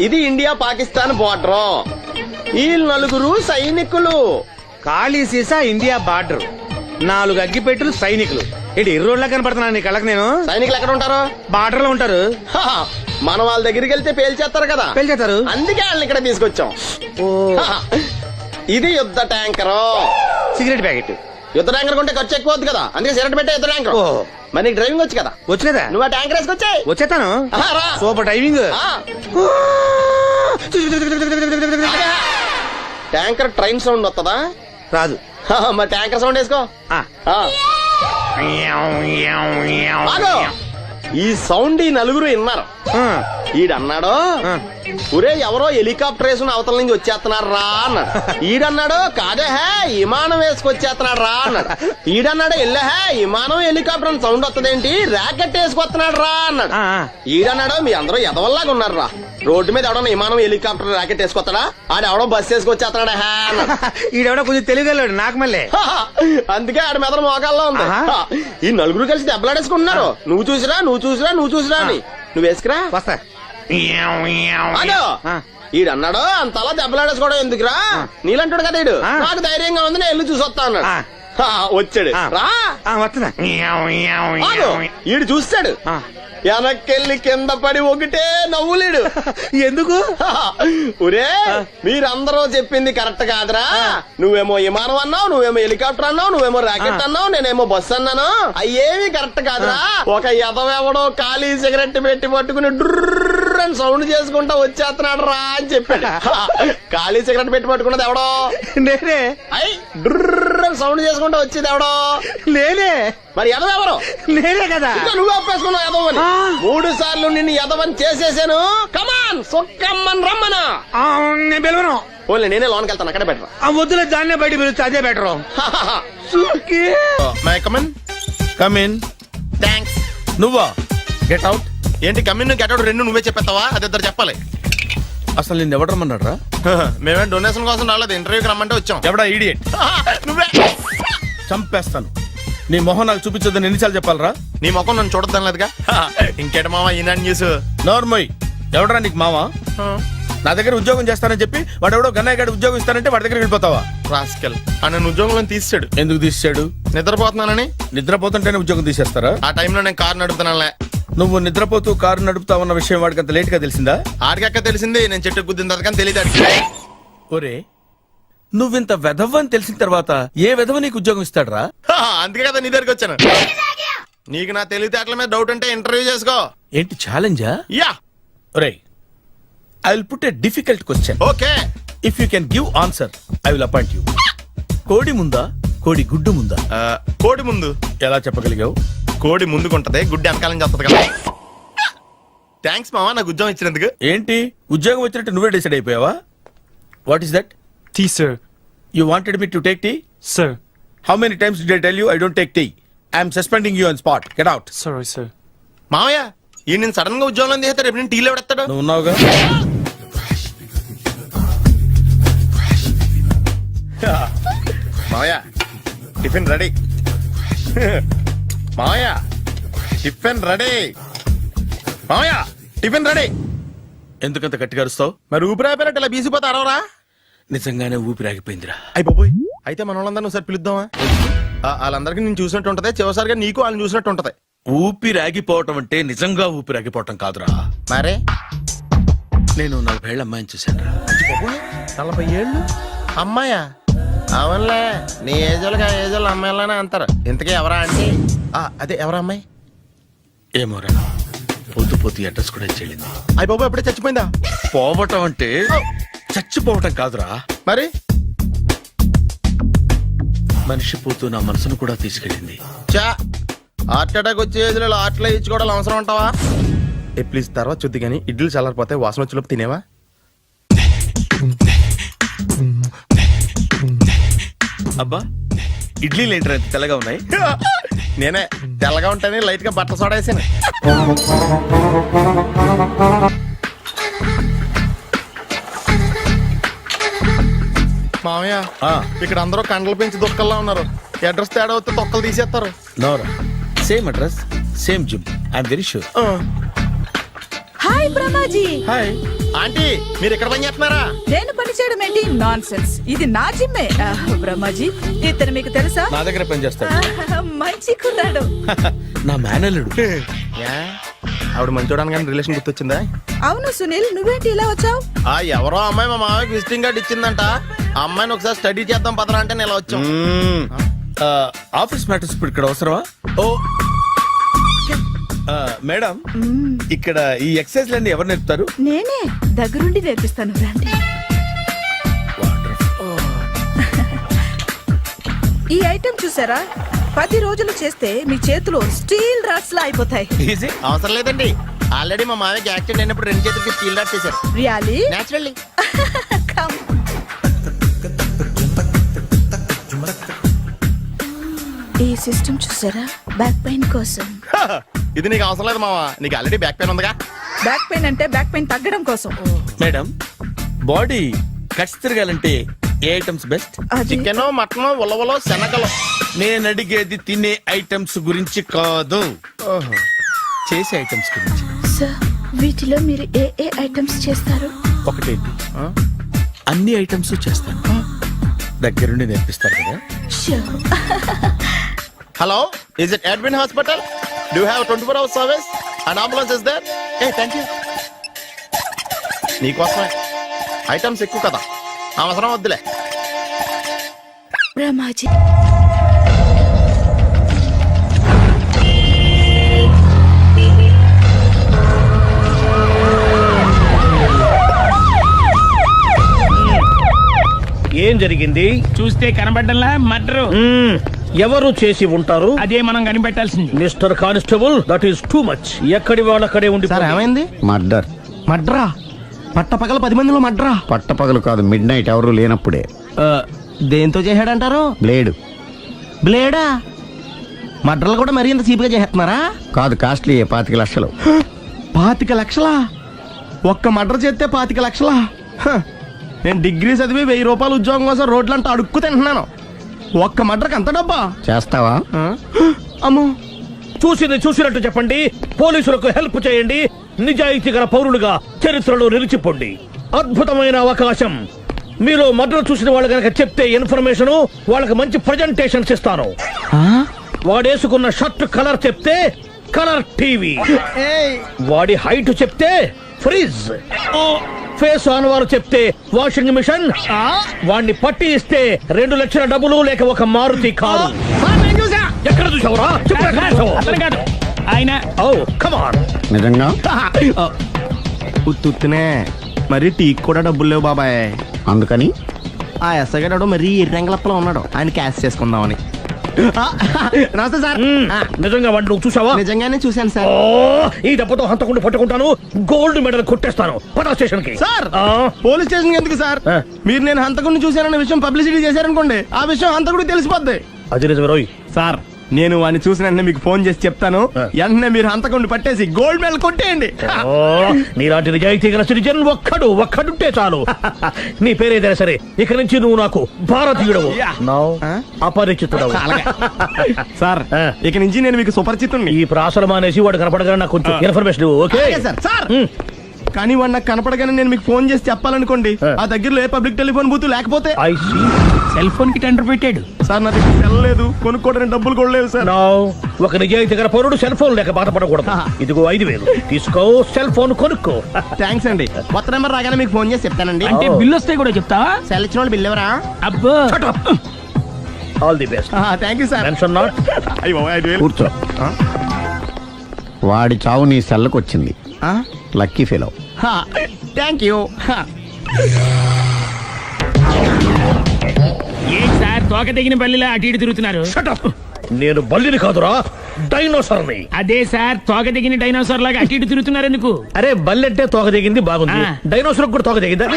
ఇది ఇండియా పాకిస్తాన్ బోర్డర్. ఈ 4 సైనికులు. ఖాళీ సీసా ఇండియా బార్డర్, 4 అగ్గిపెట్టులు సైనికులు. ఏంటి ఎర్రోడ్లా కనపడుతున్నాను నీ కళ్ళకి నేను? సైనికులు ఎక్కడ ఉంటారు? బార్డర్ లో ఉంటారు. మనం వాళ్ళ దగ్గరికి వెళ్తే పేల్చేస్తారు కదా. పేల్చేస్తారు. అందుకే వాళ్ళని ఇక్కడ తీసుకొచ్చాం. ఇది యుద్ధ ట్యాంకరు. Cigarette packet. యుద్ధ ట్యాంకర్ కొంటే ఖర్చు ఎక్కువ అవుతుంది కదా, అందుకే సిగరెట్ పెట్టే యుద్ధ ట్యాంకర్. ఓ. మరి నీకు డ్రైవింగ్ వచ్చు కదా, వచ్చు కదా, నువ్వు ఆ ట్యాంకర్ వేసుకొచ్చాయి. వచ్చేస్తాను. రా. Super driving. Tanker train sound వస్తుందా? రాదు. మరి ట్యాంకర్ సౌండ్ వేసుకో. ఆ. ఆగు. ఈ సౌండ్ ఈ నలుగురు విన్నారు. ఆ. ఈడన్నాడు, ఆ. ఒరే ఎవరో హెలికాప్టర్ వేసుకుని అవతల నుంచి వచ్చేస్తున్నారు రా అన్నాడు. ఈడన్నాడు, కాదే హే విమానం వేసుకొచ్చేస్తున్నాడు రా అన్నాడు. ఈడన్నాడు, ఎల్లహే విమానం హెలికాప్టర్ సౌండ్ వస్తుందేంటి, ర్యాకెట్ వేసుకొస్తున్నాడు రా అన్నాడు. ఆ. ఈడన్నాడు, మీ అందరూ ఎదవల్లాగా ఉన్నారు రా, రోడ్డు మీద ఎవడన్నా విమానం హెలికాప్టర్ ర్యాకెట్ వేసుకొస్తాడా, ఆడెవడో బస్సు వేసుకొచ్చేస్తున్నాడు హే అన్నాడు. ఈడెవడో కొంచెం తెలియగలడు నాకు మళ్ళీ. అందుకే ఆడ మెదడు మోకాల్లో ఉంది. ఆహా. ఈ నలుగురు కలిసి దెబ్బలాడేసుకుంటున్నారు. నువ్వు చూసిరా అని. నువ్వు వేసుకురా. వస్తా. అదో ఆ. ఈడన్నాడు, అంతలా దెబ్బలాడేసుకోవడం ఎందుకురా, నీలంటాడు కదా ఈడు, ఆ. నాకు ధైర్యంగా ఉంది, నేను ఇల్లు చూసి వస్తా అన్నాడు. ఆ. వచ్చాడు. ఆ. రా. వస్తున్నా. ఆగు. ఈడు చూస్తాడు, ఆ. వెనక్కెళ్ళి కింద పడి ఒకటే నవ్వులేడు. ఎందుకు? ఒరే మీరందరూ చెప్పింది కరెక్ట్ కాదురా, నువ్వేమో విమానం అన్నావు, నువ్వేమో హెలికాప్టర్ అన్నావు, నువ్వేమో రాకెట్ అన్నావు, నేనేమో బస్సు అన్నాను, అయ్యేవి కరెక్ట్ కాదురా. ఒక ఎదవెవడో ఖాళీ సిగరెట్ పెట్టి పట్టుకుని డుర్ర్ అని సౌండ్ చేసుకుంటా వచ్చేస్తున్నాడు రా అని చెప్పాడు. ఖాళీ సిగరెట్ పెట్టి పట్టుకున్నది ఎవడో నేనే. అయ్యి డుర్ర్ అని సౌండ్ చేసుకుంటా వచ్చేది ఎవడో నేనే. మరి ఎదవెవరు? నేనే కదా. ఇంకా నువ్వు ఒప్పేసుకున్నావు ఎదవని. 3 సార్లు నిన్ను ఎదవని చేసేసాను. కమాన్ సొక్కమ్మన్ రమ్మనా. నేను పిలవను. ఓన్లీ నేనే లోన్కి వెళ్తాను, అక్కడే బెటర్. ఆ వద్దులే, దాన్నే బయట పిలుస్తా, అదే బెటరు. కమిన్. థ్యాంక్స్. నువ్వా? Get out. ఏంటి కమిన్ గెట్ అవుట్ రెండు నువ్వే చెప్పేస్తావా? అది ఇద్దరు చెప్పాలి. అసలు నిన్ను ఎవడు రమ్మన్నాడు రా? మేమే డొనేషన్ కోసం రాలేదు, ఇంటర్వ్యూకి రమ్మంటే వచ్చాం. ఎవడా ఈడియట్? నువ్వే. చంపేస్తాను. నీ మొహం నాకు చూపించొద్దని ఎన్నిసార్లు చెప్పాలరా? నీ ముఖం నన్ను చూడద్దాం లేదుగా. ఇంకేట మామ ఈనాడు న్యూస్. నోర్మోయ్, ఎవడరా నీకు మావా? నా దగ్గర ఉద్యోగం చేస్తానని చెప్పి వాడు ఎవడో గన్నయ్య గారి ఉద్యోగం ఇస్తానంటే వాడి దగ్గర వెళ్ళిపోతావా? రాస్కెల్. నన్ను ఉద్యోగంలో తీసాడు. ఎందుకు తీసాడు? నిద్రపోతున్నానని. నిద్రపోతుంటేనే ఉద్యోగం తీసేస్తారా? ఆ టైంలో నేను కారు నడుపుతున్నానులే. నువ్వు నిద్రపోతూ కారు నడుపుతావన్న విషయం వాడికి అంత లేట్ గా తెలిసిందా? ఆడికక్క తెలిసింది, నేను చెట్టు గుద్దిన తర్వాత కానీ తెలియదు. ఒరే, నువ్వింత వెధవ్ అని తెలిసిన తర్వాత ఏ వెధవ నీకు ఉద్యోగం ఇస్తాడరా? అందుకే కదా నీ దగ్గరికి వచ్చాను. నీకు నా తెలివితేటల మీద డౌట్ అంటే ఇంటర్వ్యూ చేసుకో. ఏంటి ఛాలెంజా? యా. ఒరే, I will put a difficult question. Okay. If you can give answer I will appoint you. కోడి ముందా, కోడి గుడ్డు ముందా? కోడి ముందు. ఎలా చెప్పగలిగావు? కోడి ముందుకుంటది, గుడ్డి వెనకాలం చేస్తుంది కదా. థ్యాంక్స్ మామా నాకు ఉద్యోగం ఇచ్చినందుకు. ఏంటి ఉద్యోగం వచ్చినట్టు నువ్వే డిసైడ్ అయిపోయావా? What is that? Tea, sir. You wanted me to take tea? Sir. How many times did I tell you I don't take tea? I am suspending you on spot. Get out. Sorry, sir. మామయ్య ఈ నేను సడన్ గా ఉద్యోగంలో తీస్తాడు, రేపు నేను టీలో పెడతాడు. నువ్వు ఉన్నావుగా. మామయ్య టిఫిన్ రెడీ. మామయ్య టిఫిన్ రెడీ. మామయ్య టిఫిన్ రెడీ. ఎందుకంత గట్టిగా అరుస్తావు? మరి ఊపిరాయిపోయినట్టు ఇలా బీసిపోతే అరవరా? నిజంగానే ఊపిరాగిపోయిందిరా. అయిపోయి అయితే మన వాళ్ళందరినీ ఒకసారి పిలుద్దామా? వాళ్ళందరికీ నేను చూసినట్టు ఉంటది, చివరిసారిగా నీకు వాళ్ళని చూసినట్టు ఉంటది. ఊపిరాగిపోవటం అంటే నిజంగా ఊపిరాగిపోవటం కాదురా. మరే నేను 40 ఏళ్ల అమ్మాయిని చూశాను రా. 40 ఏళ్ళు అమ్మాయా? అవునులే, నీ ఏజోళ్ళకి ఆ ఏజోళ్ళు అమ్మాయిలానే అంటారు. ఇంతకీ ఎవరా అంటే? అదే ఎవరా అమ్మాయి? ఏమోరా, పొద్దు పొద్దు అడ్రస్ కూడా చెల్లింది. అయిపోయి ఎప్పుడే చచ్చిపోయిందా? పోవటం అంటే చచ్చిపోవటం కాదురా, మరి మనిషి పోతూ నా మనసును కూడా తీసుకెళ్ళింది. చా హార్ట్ అటాక్ వచ్చే ఏజ్లో హార్ట్లో ఇచ్చుకోవడం అవసరం ఉంటావా? ప్లీజ్ తర్వాత చూద్ది కానీ ఇడ్లీ చల్లారిపోతే వాసన వచ్చేలోపు తినేవా? అబ్బా, ఇడ్లీలు ఏంట్రా ఇంత తెల్లగా ఉన్నాయి? నేనే తెల్లగా ఉంటానే లైట్ గా బట్టలు సోడా వేసాను. మామయ్య ఇక్కడ అందరూ కండలు పెంచి దుక్కల్లా ఉన్నారు. అడ్రస్ తేడా వస్తే తొక్కలు తీసేస్తారు. నోరా, same address same gym, I'm very sure. Hi Brahmaji. Hi aunty, మీరు ఇక్కడ పని చేస్తున్నారా? నేను పని చేయడం ఏంటి? Nonsense. ఇది నా జిమ్మే. బ్రహ్మాజీ, ఇతను మీకు తెలుసా? నా దగ్గర పని చేస్తాడు. మంచి కుర్రాడు. నా మేనల్లుడు. ఆవిడ మంచోడానికి కానీ రిలేషన్ గుర్తొచ్చిందా? అవును సునీల్, నువ్వేంటి ఇలా వచ్చావు? ఎవరో అమ్మాయి మా మామయ్యకి విజిటింగ్ కార్డు ఇచ్చిందంట. ఆ అమ్మాయిని ఒకసారి స్టడీ చేద్దాం పదరా అంటే నేను ఇలా వచ్చాం. ఆఫీస్ మ్యాటర్స్ ఇప్పుడు ఇక్కడ అవసరమా? ఓ మేడం, ఇక్కడ ఈ ఎక్సర్సైజ్ లన్నీ ఎవరు నేర్పుతారు? నేనే దగ్గరుండి నేర్పిస్తాను రండి. ఈ ఐటెం చూసారా, 10 రోజులు చేస్తే మీ చేతులు స్టీల్ రాట్స్ లా అయిపోతాయి. ఈజీ. అవసరం లేదండి, ఆల్రెడీ మా మామయ్యకి యాక్సిడెంట్ అయినప్పుడు 2 చేతులకి స్టీల్ డాట్ చేశారు. రియల్లీ? నేచురల్లీ. Come. ఈ సిస్టమ్ చూసారా, బ్యాక్ పెయిన్ కోసం. ఇది నీకు అవసరం లేదు మావా, నీకు ఆల్రెడీ బ్యాక్ పెయిన్ ఉందిగా. బ్యాక్ పెయిన్ అంటే బ్యాక్ పెయిన్ తగ్గడం కోసం. మేడం, బాడీ కట్స్ తిరగాలంటే ఏ ఐటమ్స్ బెస్ట్? చికెన్, మటన్, ఉలవలో, శనగలు. నేను అడిగేది తినే ఐటమ్స్ గురించి కాదు, చేసే ఐటమ్స్ గురించి. సార్, వీటిలో మీరు ఏ ఏ ఐటమ్స్ చేస్తారు? ఒకటేంటి, అన్ని ఐటమ్స్ చేస్తాను. దగ్గరుండి నేర్పిస్తారు కదా. Sure. Hello, is it admin hospital? Do have 24 hours service and ambulance is there? ఏ థ్యాంక్ యూ. నీకోసమే ఐటమ్స్ ఎక్కువ కదా, అవసరం వద్దులే. రమాజీ, ఏం జరిగింది? చూస్తే కనబడ్డంలా మర్డరు. ఎవరు చేసి ఉంటారు? అదే మనం కనిపెట్టాల్సింది. Mister constable, that is too much. ఎక్కడి వాళ్ళక్కడే ఉండి. ఏమైంది? మర్డర్. మడ్రా? పట్టపగల 10 మందిలో మడ్రా? పట్టపగలు కాదు, మిడ్ నైట్ ఎవరు లేనప్పుడే. దేంతో చేశాడంటారు? బ్లేడ్. బ్లేడా? మడ్రలు కూడా మరీ ఇంత చీప్ గా చేస్తున్నారా? కాదు, కాస్ట్లీ 25 లక్షలు. 25 లక్షలా? ఒక్క మడ్ర చేస్తే 25 లక్షలా? నేను డిగ్రీ చదివి 1000 రూపాయలు ఉద్యోగం కోసం రోడ్లంతా అడుక్కు తింటున్నాను. ఒక్క మడ్రకు అంత డబ్బా? చేస్తావా? అమ్మో. చూసింది చూసినట్టు చెప్పండి. పోలీసులకు హెల్ప్ చేయండి. నిజాయితీ గల పౌరులుగా చరిత్రలో నిలిచిపోండి. అద్భుతమైన అవకాశం. మీరు మర్డర్ చూసిన వాళ్ళు కనుక చెప్తే ఇన్ఫర్మేషన్, వాళ్ళకి మంచి ప్రజెంటేషన్స్ ఇస్తాను. వాడేసుకున్న షర్ట్ కలర్ చెప్తే కలర్ టీవీ, వాడి హైట్ చెప్తే ఫ్రిజ్, ఫేస్ ఆన్ వారు చెప్తే వాషింగ్ మిషన్, వాడిని పట్టి ఇస్తే 2 లక్షల డబ్బులు లేక ఒక మారుతి కారు. ఎక్కడ చూసావురా? కాదు ఆయన. Oh come on. నిజంగా? ఉత్తునే మరి టీకి కూడా డబ్బులు లేవు బాబాయ్. అందుకని ఆ ఎస్ఐ గారు మరీ ఎర్రంగలప్పలో ఉన్నాడు, ఆయన క్యాష్ చేసుకుందామని. నమస్తే సార్. నిజంగా వాడిని నువ్వు చూసావా? నిజంగానే చూశాను సార్. ఈ డబ్బుతో హంతకుండా పట్టుకుంటాను, గోల్డ్ మెడల్ కొట్టేస్తాను. పటా స్టేషన్ కి. సార్, పోలీస్ స్టేషన్ ఎందుకు సార్? మీరు నేను హంతకుడిని చూశానన్న విషయం పబ్లిసిటీ చేశారనుకోండి, ఆ విషయం హంతకుడికి తెలిసిపోద్ది. అది నిజమే రోయ్. సార్, నేను వాడిని చూసిన వెంటనే మీకు ఫోన్ చేసి చెప్తాను. వెంటనే మీరు హంతకుడిని పట్టేసి గోల్డ్ మెడల్ కొట్టేయండి. నీలాంటి నిజాయితీ గల సిటిజన్ ఒక్కడుంటే చాలు. నీ పేరేదైనా సరే, ఇక నుంచి నువ్వు నాకు భారతీయుడవు, అపరిచితుడవు. సార్, ఇక నుంచి నేను మీకు సుపరిచితుడిని. ఈ ప్రాసలు మానేసి వాడు కనపడగానే నాకు కొంచెం ఇన్ఫర్మేషన్. Okay sir. కానీ వాడు నాకు కనపడగానే నేను మీకు ఫోన్ చేసి చెప్పాలనుకోండి, ఆ దగ్గరలో ఏ పబ్లిక్ టెలిఫోన్ బూత్ లేకపోతే. సెల్ ఫోన్ కి టెండర్ పెట్టాడు సార్. నా దగ్గర సెల్ లేదు, కొనుక్కోవడానికి డబ్బులు కూడా లేవు సార్. ఒక నిజాయితీ గల పౌరుడు సెల్ ఫోన్ లేక బాధపడకూడదు. ఇదిగో 5,000 తీసుకో, సెల్ ఫోన్ కొనుక్కో. థ్యాంక్స్ అండి. కొత్త నెంబర్ రాగానే మీకు ఫోన్ చేసి చెప్తానండి. అంటే బిల్ వస్తే కూడా చెప్తావా? సెల్ ఇచ్చిన వాళ్ళు బిల్ ఎవరా? అబ్బో. All the best. Thank you sir. Mention not. కూర్చో. వాడి చావు నీ సెల్లకు వచ్చింది. Lucky fellow. Thank you. ఏం సార్, తోక తెగిన బల్లిలా అటు ఇటు తిరుగుతున్నారు? నేను బల్లిని కాదురా, డైనోసార్ని. అదే సార్, తోక తెగిన డైనోసార్ లాగా అటు ఇటు తిరుగుతున్నారు ఎందుకు? అరే, బల్లెట్టే తోక దిగింది బాగుంది, డైనోసార్ కూడా తోక దిగిందా?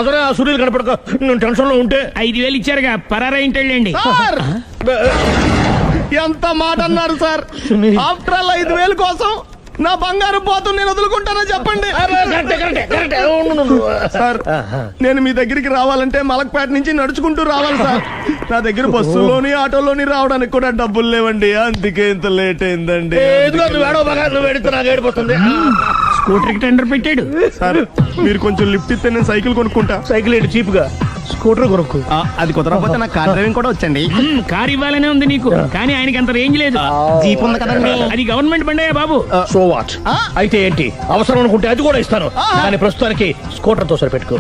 అదరే ఆ సూర్యులు కనపడక నేను టెన్షన్ లో ఉంటే 5,000 ఇచ్చారుగా, పరారా ఇంటండి. ఎంత మాట అన్నారు సార్? ఆఫ్టర్ ఆల్ 5,000 కోసం నా బంగారు పోతు నేను వదులుకుంటానో చెప్పండి సార్. నేను మీ దగ్గరికి రావాలంటే మలక్పేట నుంచి నడుచుకుంటూ రావాలి సార్. నా దగ్గర బస్సులోని ఆటోలోని రావడానికి కూడా డబ్బులు లేవండి, అందుకే ఇంత లేట్ అయిందండి. స్కూటర్ కి టెండర్ పెట్టాడు సార్. మీరు కొంచెం లిఫ్ట్ ఇస్తే నేను సైకిల్ కొనుక్కుంటా. సైకిల్ ఏంటి చీప్ గా, స్కూటర్ కొనుక్కు. అది కుదరకపోతే నాకు కార్ డ్రైవింగ్ కూడా వచ్చండి. కార్ ఇవ్వాలనే ఉంది నీకు, కానీ ఆయనకి అంత రేంజ్ లేదు. జీప్ ఉంది కదండి. అది గవర్నమెంట్ బండే బాబు. So what? అయితే ఏంటి, అవసరం అనుకుంటే అది కూడా ఇస్తాను, కానీ ప్రస్తుతానికి స్కూటర్ తో సరిపెట్టుకో.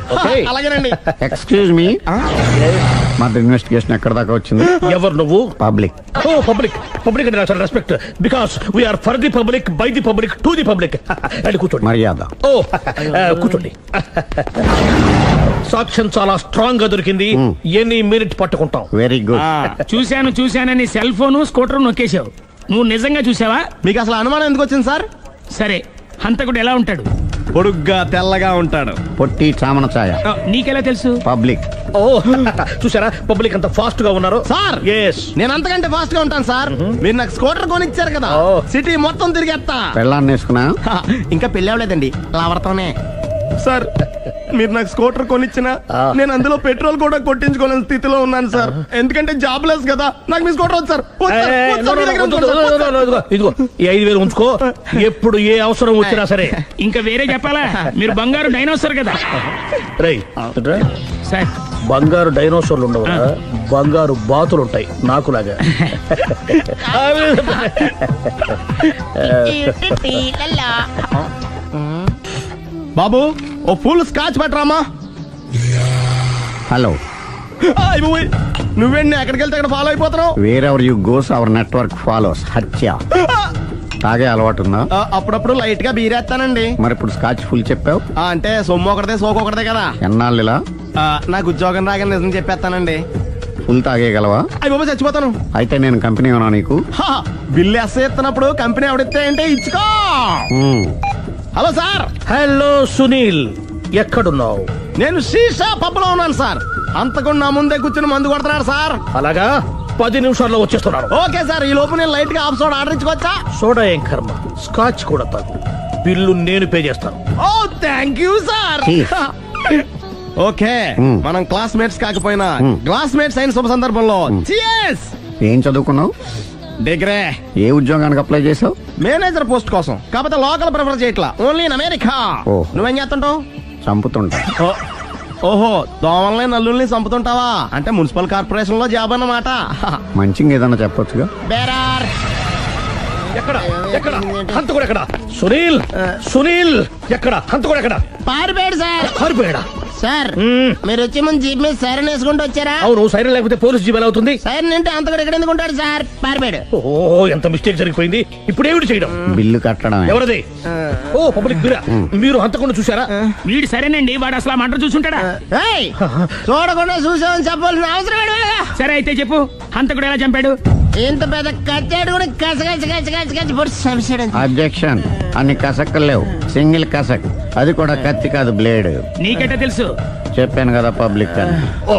అలాగేనండి. Excuse me. మా ఇన్వెస్టిగేషన్ ఎక్కడ దాకా వచ్చింది? ఎవరు నువ్వు? పబ్లిక్. ఓ పబ్లిక్. పబ్లిక్ అంటే చాలా respect because we are for the public, by the public, to the public. అది కూర్చోండి. మర్యాద. ఓ కూర్చోండి. సాక్ష్యం చాలా స్ట్రాంగ్ గా దొరికింది. ఎన్ని మినిట్ పట్టుకుంటాం. Very good. చూశానని సెల్ ఫోన్ స్కూటర్ నొక్కేశావు. నువ్వు నిజంగా చూసావా? మీకు అసలు అనుమానం ఎందుకు వచ్చింది సార్? సరే, హంతకుడు ఎలా ఉంటాడు? పొడుగ్గా తెల్లగా ఉంటాడు. పొట్టి చామన ఛాయ. నీకెలా తెలుసు? పబ్లిక్. ఓ చూసారా పబ్లిక్ అంత ఫాస్ట్ గా ఉన్నారు. సార్ ఎస్, నేను అంతకంటే ఫాస్ట్ గా ఉంటాను సార్. మీరు నాకు స్కూటర్ కొనిచ్చారు కదా, సిటీ మొత్తం తిరిగేస్తా. పెళ్ళాన్ని వేసుకున్నా? ఇంకా పెళ్లి అవ్వలేదండి, లావర్తోనే. సార్ మీరు నాకు స్కూటర్ కొనిచ్చిన నేను అందులో పెట్రోల్ కూడా కొట్టించుకోలేని స్థితిలో ఉన్నాను సార్. ఎందుకంటే జాబ్ లెస్ కదా. నాకు మీ స్కూటర్ వద్దు సార్. ఇదిగో ఈ 5,000 ఉంచుకో. ఎప్పుడు ఏ అవసరం వచ్చినా సరే. ఇంకా వేరే చెప్పాలా? మీరు బంగారు డైనోసార్ కదా. రై సార్, బంగారు డైనోసార్లు ఉండవు, బంగారు బాతులు ఉంటాయి నాకులాగా. బాబు ఓ ఫుల్ స్కాచ్ పెట్టరామా. హలో. నువ్వేండి ఎక్కడికి వెళ్తే అక్కడ ఫాలో అయిపోతున్నావు? Wherever you goes our network follows. హత్య. తాగే అలవాటు ఉందా? అప్పుడప్పుడు లైట్ గా బీరేస్తానండి. మరి ఇప్పుడు స్కాచ్ ఫుల్ చెప్పావు అంటే సొమ్ము ఒకటిదే సోకు ఒకటిదే కదా. ఎన్నాళ్ళు ఇలా? నాకు ఉద్యోగం రాగానే నిజం చెప్పేస్తానండి. ఫుల్ తాగేయగలవా? అయ్యి బాబు చచ్చిపోతాను. అయితే నేను కంపెనీ ఉన్నా నీకు? బిల్లు ఎత్తనప్పుడు కంపెనీ ఎవడితే అంటే ఇచ్చుకో. Hello sir. హలో సునీల్, ఎక్కడున్నావు? నేను శీషా పబ్లో ఉన్నాను సార్. అంతకుండా నా ముందే కూర్చుని మందు కొడుతున్నాడు సార్. అలాగా, 10 నిమిషాల్లో వచ్చేస్తున్నాను. Okay sir. ఈ లోపు నేను లైట్ గా హాఫ్ సోడా ఆర్డర్ ఇచ్చుకోవచ్చా? సోడా ఏం కర్మ, స్కాచ్ కూడా తాగు. బిల్లు నేను పే చేస్తాను. ఓ థ్యాంక్ యూ సార్. ఓకే, మనం క్లాస్మేట్స్ కాకపోయినా క్లాస్మేట్స్ అయిన శుభ సందర్భంలో cheers. ఏం చదువుకున్నావు? డిగ్రీ. ఏ ఉద్యోగానికి అప్లై చేసావు? మేనేజర్ పోస్ట్ కోసం. కాకపోతే లోకల్ ప్రిఫర్ చేయట్లా, ఓన్లీ ఇన్ అమెరికా. నువ్వేం చేస్తుంటావు? చంపుతుంటా. ఓహో, దోమల్ని నల్లుల్ని చంపుతుంటావా? అంటే మున్సిపల్ కార్పొరేషన్ లో జాబ్ అన్నమాట. మంచిగా ఏదన్నా చెప్పొచ్చుగా. బేరార్. ఎక్కడ ఎక్కడ హంతకుడు ఎక్కడ? సునీల్, సునీల్ ఎక్కడ? హంతకుడు ఎక్కడ? పారిపోయాడు సార్. పారిపోయాడా? సార్ మీరు వచ్చే ముందు జీప్ మీద సైరన్ వేసుకుంటూ వచ్చారా? అవును, సైరన్ లేకపోతే పోలీస్ జీప్ ఎలా అవుతుంది? సైరన్ అంటే అంతకుడు ఎక్కడ ఎందుకు ఉంటాడు సార్? పారిపోయాడు. ఓ ఎంత మిస్టేక్ జరిగిపోయింది. ఇప్పుడు ఏమిటి చేయడం? బిల్లు కట్టడం. ఎవరది? ఓ పబ్లిక్ బిరా. మీరు హంతకుండా చూసారా? వీడు సరేనండి, వాడు అసలు మంట చూసుంటాడా? చూడకుండా చూసామని చెప్పాల్సిన అవసరం లేదు. సరే అయితే చెప్పు, హంతకుడు ఎలా చంపాడు? ఇంత పెద్ద కచ్చాడు కూడా కసగచ్చి పొడి చంపేశాడు. అబ్జెక్షన్. అన్ని కసక్కలు లేవు, సింగిల్ కసక్. అది కూడా కత్తి కాదు, బ్లేడ్. నీకెట్టా తెలుసు? చెప్పాను కదా పబ్లిక్ అని. Oh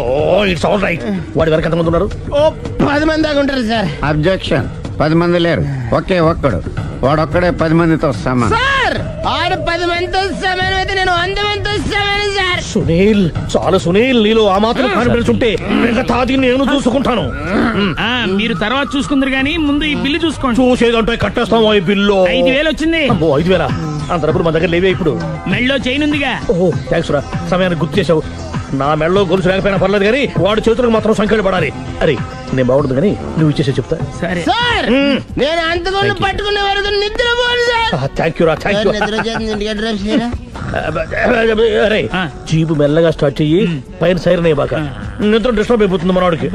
it's all right. వాడి వరకు ఎంతమంది ఉన్నారు? ఓ 10 మంది దాకా ఉంటారు సార్. అబ్జెక్షన్. 10 మంది లేరు, ఒకే ఒక్కడు. వాడొక్కడే 10 మందితో సమానం. సార్ ఆడు 10 మందితో సమానం అయితే నేను 100 మందితో సమానం సార్. సునీల్, చాలా సునీల్, నీలో ఆ మాత్రం కాన్ఫిడెన్స్ ఉంటే మిగతాది నేను చూసుకుంటాను. మీరు తర్వాత చూసుకుందరు గానీ ముందు ఈ బిల్లు చూసుకోండి. చూసేదంటే కట్టేస్తాం. ఈ బిల్లు 5,000 వచ్చింది. 5,000 అంత డబ్బులు మన దగ్గర లేవే ఇప్పుడు. మెళ్ళో చైన్ ఉందిగా. ఓహో థ్యాంక్స్ రా, సమయానికి గుర్తు చేసావు. నా మెడలో గొలుసు లేకపోయినా పర్లేదు కానీ వాడి చేతులకు మాత్రం సంఖ్యలు పడాలి. అరే నేను బాగుంటుంది కానీ నువ్వు ఇచ్చేసే చెప్తా. సరే సార్, నేను అంతకుండా పట్టుకునే వరకు నిద్రపోను సార్. థ్యాంక్ యూ రా, థ్యాంక్ యూ. నిద్ర చేస్తుంది డ్రైవ్ చేయరా? అరే జీపు మెల్లగా స్టార్ట్ చెయ్యి, పైన సైరన్ అయ్యి బాగా నిద్ర డిస్టర్బ్ అయిపోతుంది మనవాడికి.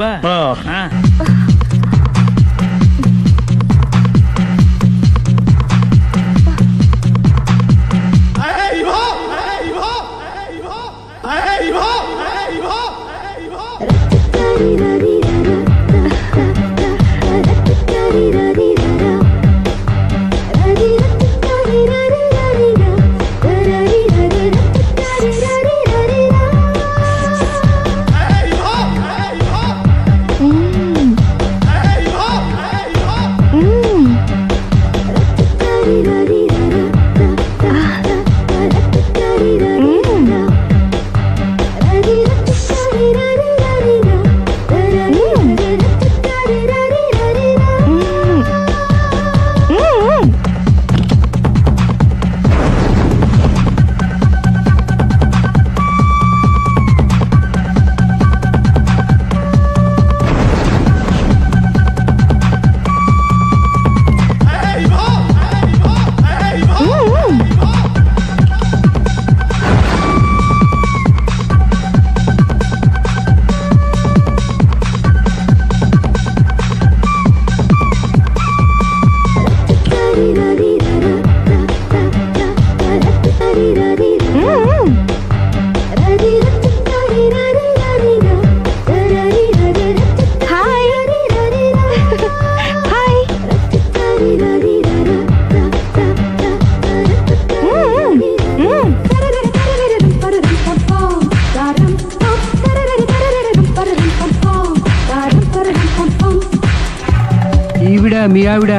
మీ ఆవిడ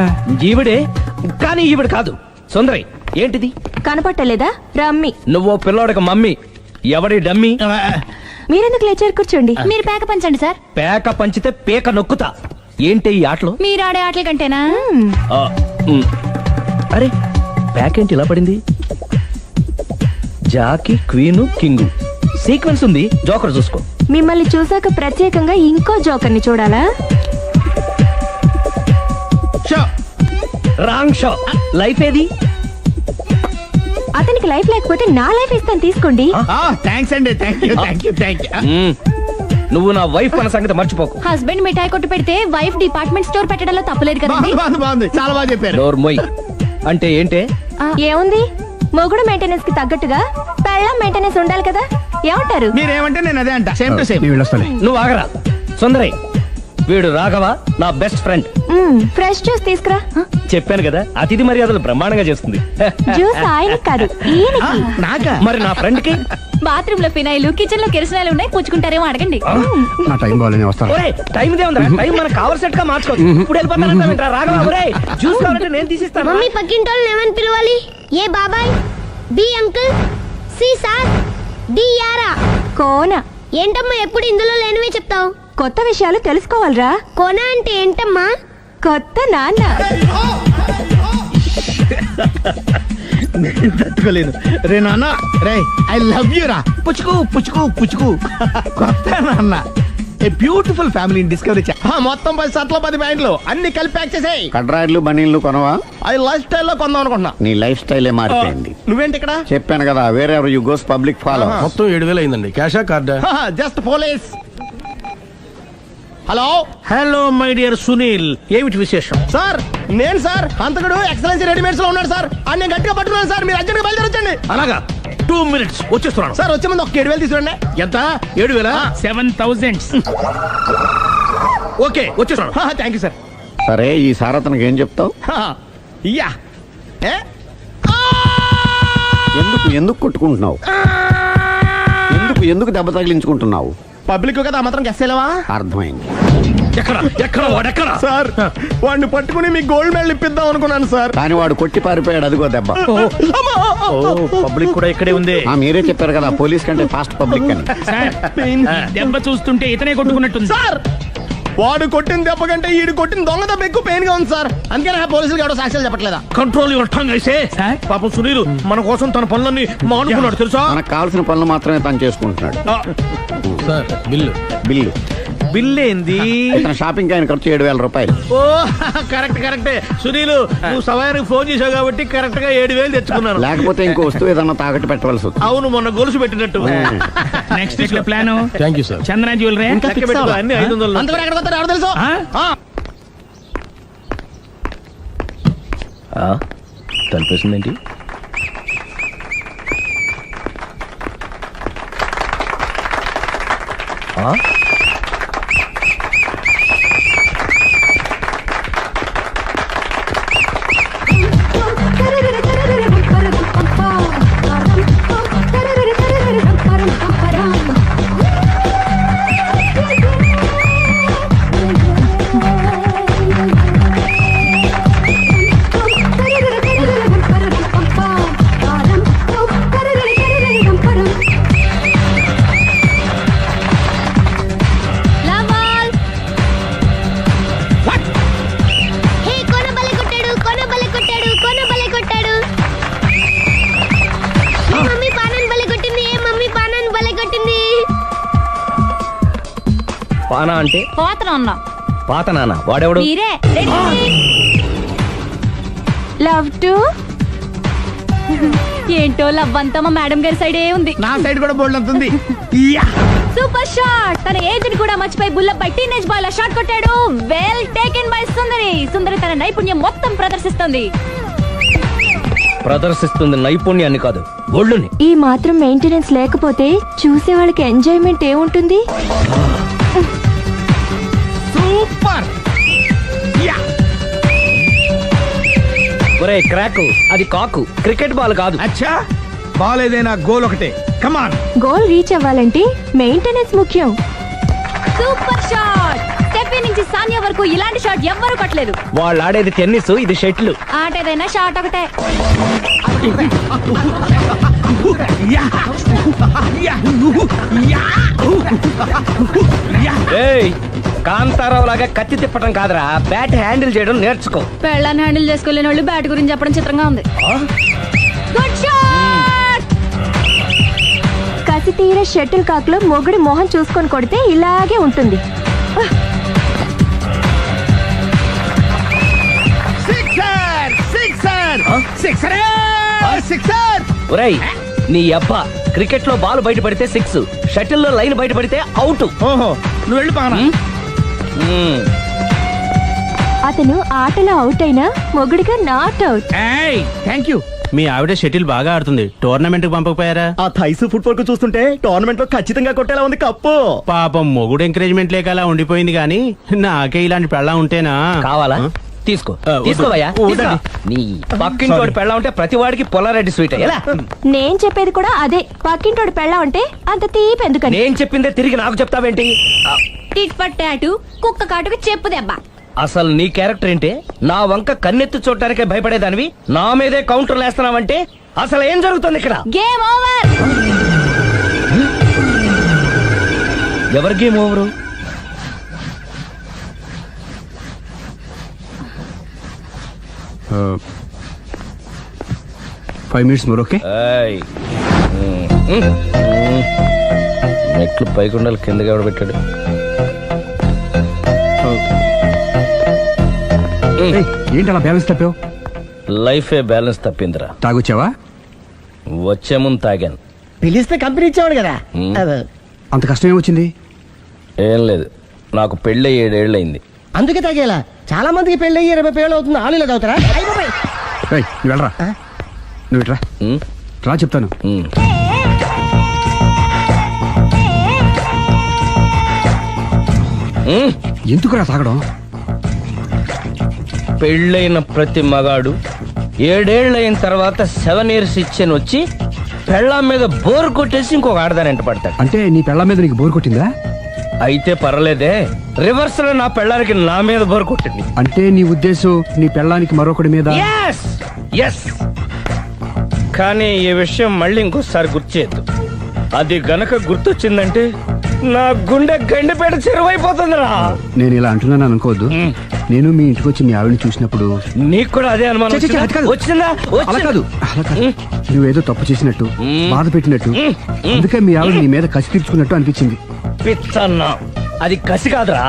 ఈవిడే, కానీ ఈవిడ కాదు. సుందరి ఏంటిది కనపట్టలేదా? రమ్మి. నువ్వు పిల్లోడికి మమ్మీ, ఎవడి డమ్మీ? మీరెందుకు లేచారు? కూర్చోండి. మీరు పేక పంచండి సార్. పేక పంచితే పేక నొక్కుతా. ఏంటి ఈ ఆటలు? మీరు ఆడే ఆటల కంటేనా? అరే పేకేంటి ఇలా పడింది? జాకి, క్వీను, కింగు సీక్వెన్స్ ఉంది. జోకర్ చూసుకో. మిమ్మల్ని చూసాక ప్రత్యేకంగా ఇంకో జోకర్ని చూడాలా? Wrong show. లైఫ్ ఏది? అతనికి లైఫ్ లేకపోతే నా లైఫ్ ఇస్తాను, తీసుకోండి. థ్యాంక్స్ అండి. Thank you. నువ్వు నా వైఫ్ అన్న సంగతి మర్చిపోకు. హస్బెండ్ మిఠాయి కొట్టు పెడితే వైఫ్ డిపార్ట్మెంట్ స్టోర్ పెట్టడంలో తప్పలేదు కదండి. బాగుంది, చాలా బాగా చెప్పారు. డోర్ మొయ్. అంటే ఏంటే? ఏముంది, మొగుడు మెయింటెనెన్స్ కి తగ్గట్టుగా పెళ్ళం మెయింటెనెన్స్ ఉండాలి కదా. ఏమంటారు? మీరేమంటే నేను అదే అంట. Same to same. నువ్వు ఆగరా. సుందరి, వీడు రాఘవ, నా బెస్ట్ ఫ్రెండ్. ఫ్రెష్ జ్యూస్ తీసుకురా. చెప్పాను కదా, అతిథి మర్యాదలు బ్రహ్మాండంగా చేస్తుంది. జ్యూస్ ఆయనకి కాదు, ఈయనకి. నాకా? మరి నా ఫ్రెండ్ కి? బాత్రూమ్ లో ఫినాయిల్, కిచెన్ లో కిరసనాయిలు ఉన్నాయి, పుచ్చుకుంటారేమో అడగండి. నా టైం బాగాలని వస్తాను. ఒరే టైం ఇదే ఉందా? టైం మనకు కావాల్సినట్టు గా మార్చుకోవచ్చు. ఇప్పుడు వెళ్ళిపోతానంటా రాఘవ. ఒరే జ్యూస్ కావాలంటే నేను తీసిస్తాను. మమ్మీ పక్కింటోళ్ళని ఏమని పిలవాలి? ఏ బాబాయ్, B uncle, C sir, D యారా. కోన. ఏంటమ్మా ఎప్పుడు ఇందులో లేనివే చెప్తావు? కొత్త విషయాలు తెలుసుకోవాలరా. కోన అంటే ఏంటమ్మా? కొత్త నాన్న. తట్టుకోలేదు రే నాన్న. రే ఐ లవ్ యూ రా. పుచ్చుకు పుచ్చుకు పుచ్చుకు. కొత్త నాన్న. A beautiful family discovery. మొత్తం 10 షర్ట్లు 10 ప్యాంట్లు అన్ని కలిపి ప్యాక్ చేసేయ్. కడ్రాయిలు బనీళ్లు కొనవా? అది లైఫ్ స్టైల్లో కొందాం అనుకుంటున్నా. నీ లైఫ్ స్టైలే మారిపోయింది. నువ్వేంటి ఇక్కడ? చెప్పాను కదా, వేరే ఎవరు యు గోస్ పబ్లిక్ ఫాలో. మొత్తం 7,000 అయిందండి. క్యాషా కార్డా? Just police. Hello my dear Sunil, ఏమిటి విశేషం? సార్ నేను సార్ హంతకుడు ఎక్సలెన్సీ రెడీమేడ్స్ లో ఉన్నాడు సార్. అని నేను గట్టిగా పట్టుకున్నాను సార్. మీరు అర్జెంట్గా బయలుదేరొచ్చండి. అలాగా 2 minutes వచ్చేస్తున్నాను సార్. వచ్చే ముందు ఒక 7,000 తీసుకురండి. ఎంత? 7,000? 7,000. ఓకే వచ్చేస్తున్నాను. Thank you sir. సరే ఈసారి అతనికి ఏం చెప్తావు? యా ఎందుకు కొట్టుకుంటున్నావు? ఎందుకు దెబ్బ తగిలించుకుంటున్నావు? పబ్లిక్ కదా మాత్రం గెస్సేలేవా? అర్థమైంది. ఎక్కడ వాడెక్కడ? సార్ వాడిని పట్టుకుని మీ గోల్డ్ మెడల్ ఇప్పిద్దాం అనుకున్నాను సార్. కానీ వాడు కొట్టి పారిపోయాడు. అదిగో దెబ్బ. పబ్లిక్ కూడా ఇక్కడే ఉంది. మీరే చెప్పారు కదా పోలీస్ కంటే ఫాస్ట్ పబ్లిక్ అని. దెబ్బ చూస్తుంటే ఇతనే కొట్టుకున్నట్టుంది సార్. వాడు కొట్టిన దెబ్బ కంటే ఈడు కొట్టిన దొంగ దెబ్బ ఎక్కువ పెయిన్ గా ఉంది సార్. అందుకని పోలీసులు ఎవడో సాక్ష్యాలు చెప్పట్లేదా? కంట్రోల్ యువర్ టంగ్ అయితే. పాపం సునీల్ మన కోసం తన పనులన్నీ మానుకున్నాడు తెలుసా? మనకు కావాల్సిన పనులు మాత్రమే తను చేసుకుంటున్నాడు. సార్ బిల్లు ఏంది? ఇతను షాపింగ్ ఆయన ఖర్చు 7,000 రూపాయలు. ఓ కరెక్టే సునీల్, నువ్వు సమయానికి ఫోన్ చేసావు కాబట్టి కరెక్ట్ గా 7,000 తెచ్చుకున్నాను. లేకపోతే ఇంకో వస్తువు ఏదన్నా తాకట్టు పెట్టవలసి వస్తుంది. అవును, మొన్న గొలుసు పెట్టినట్టు. నెక్స్ట్ వీక్ లో plan. Thank you sir. Chandana jewellery అన్ని 500. అంతవరకు ఎక్కడ పోతారు ఎవరు తెలుసు? తలిపేసిందేంటి? పానా అంటే పాత నాన్న. వాడెవడు? లవ్ టు ఏంటో లవ్ అంతా మా మేడం గారి సైడే ఉంది. నా సైడ్ కూడా బోల్డ్ అంతుంది. Super shot. తన ఏజ్ ని కూడా మర్చిపోయి బుల్లపై టీనేజ్ బాయ్ లా షాట్ కొట్టాడు. వెల్ టేకెన్ బై సుందరి తన నైపుణ్యం మొత్తం ప్రదర్శిస్తుంది నైపుణ్యాన్ని కాదు, ఒళ్ళుని. ఈ మాత్రం మెయింటెనెన్స్ లేకపోతే చూసే వాళ్ళకి ఎంజాయ్మెంట్ ఏముంటుంది? సూపర్. ఒరే క్రాకు, అది కాకు, క్రికెట్ బాల్ కాదు. అచ్చా, బాల్ ఏదైనా గోల్ ఒకటే. కమాన్. గోల్ రీచ్ అవ్వాలంటే మెయింటెనెన్స్ ముఖ్యం. Super shot. స్టెప్ బాబీ నుంచి సానియా వరకు ఇలాంటి షాట్ ఎవ్వరూ కొట్టలేదు. వాళ్ళు ఆడేది టెన్నిస్, ఇది షెట్లు. ఆట ఏదైనా షాట్ ఒకటే. కాంతారావు లాగా కత్తి తిప్పటం కాదురా, బ్యాట్ హ్యాండిల్ చేయడం నేర్చుకో. పెళ్ళాన్ని హ్యాండిల్ చేసుకోలేని వాళ్ళు బ్యాట్ గురించి చెప్పడం చిత్రంగా ఉంది. Good shot. కసి తీర షటిల్ కాక్ లో మొగుడి మొహం చూసుకొని కొడితే ఇలాగే ఉంటుంది. ఒరేయ్ నీ అబ్బా, క్రికెట్ లో బాల్ బయట పడితే 6, షటిల్ లో లైన్ బయట పడితే అవుట్. ఓహో నువ్వు వెళ్ళి పానా. అతను ఆటలో అవుట్ అయినా మొగుడిగా నాట్ అవుట్. Thank you. మీ ఆవిడ షటిల్ బాగా ఆడుతుంది, టోర్నమెంట్ కి పంపకపోయారా? ఆ థైసు ఫుట్బాల్ కు చూస్తుంటే టోర్నమెంట్ లో ఖచ్చితంగా కొట్టేలా ఉంది కప్పు. పాపం మొగుడు ఎంకరేజ్మెంట్ లేక అలా ఉండిపోయింది గానీ నాకే ఇలాంటి పెళ్ళా ఉంటేనా. కావాలా? తీసుకో తీసుకోవయ్యా. నీ పక్కింటోడి పెళ్ళ ఉంటే ప్రతి వాడికి పొలారెడ్డి స్వీట్ ఎలా? నేను చెప్పేది కూడా అదే. పక్కింటోడు పెళ్ళా ఉంటే అంత తీపి ఎందుకని. నేను చెప్పిందే తిరిగి నాకు చెప్తావేంటి? టిట్ పట్ టాటు, కుక్క కాటుకు చెప్పు దెబ్బ. అసలు నీ క్యారెక్టర్ ఏంటి? నా వంక కన్నెత్తి చూడటానికే భయపడేదానివి నా మీదే కౌంటర్లు వేస్తున్నావంటే అసలు ఏం జరుగుతుంది ఇక్కడ? Game over. ఎవరి game over? Five minutes more. Okay. మెట్లు పైకుండాలి, కిందకి ఎవడ పెట్టాడు? ఏంటి అలా బ్యాలెన్స్ తప్పావు? లైఫే బ్యాలెన్స్ తప్పిందిరా. తాగొచ్చావా? వచ్చే ముందు తాగాను. పిలిస్తే కంపెనీ ఇచ్చేవాడు కదా. అంత కష్టం ఏమొచ్చింది? ఏం లేదు, నాకు పెళ్ళి 7 ఏళ్ళు అయింది. అందుకే తాగేలా. చాలా మందికి పెళ్ళి 20 ఏళ్ళు అవుతుంది. ఆలు ఇలా తాగుతారా? నువ్వు వెళ్ళరా, నువ్వు ఇట్రా రా చెప్తాను. ఎందుకురా తాగడం? పెళ్ళైన ప్రతి మగాడు 7 ఏళ్ళు అయిన తర్వాత 7 years ఇచ్చాను వచ్చి పెళ్ళాం మీద బోర్ కొట్టేసి ఇంకొక ఆడదానంట పడతాడు. అంటే నీ పెళ్ళాం మీద నీకు బోర్ కొట్టిందా? అయితే పర్లేదే, రివర్స్ లో నా పెళ్ళానికి నా మీద బోర్ కొట్టింది. అంటే నీ ఉద్దేశం నీ పెళ్ళానికి మరొకటి మీద? ఎస్. కానీ ఈ విషయం మళ్ళీ ఇంకోసారి గుర్తు చేయద్దు. అది గనక గుర్తొచ్చిందంటే నా గుండె గండిపేట చెరువైపోతుందిరా. నేను ఇలా అంటున్నాను అనుకోవద్దు. నేను మీ ఇంటికి వచ్చి మీ ఆవిడని చూసినప్పుడు నీకు కూడా అదే అనుమానం వచ్చిందా? అలా కాదు. నువ్వేదో తప్పు చేసినట్టు, బాధ పెట్టినట్టు, అందుకే మీ ఆవిడ నీ మీద కసి తీర్చుకున్నట్టు అనిపించింది. పిచ్చన్నా, అది కసి కాదురా,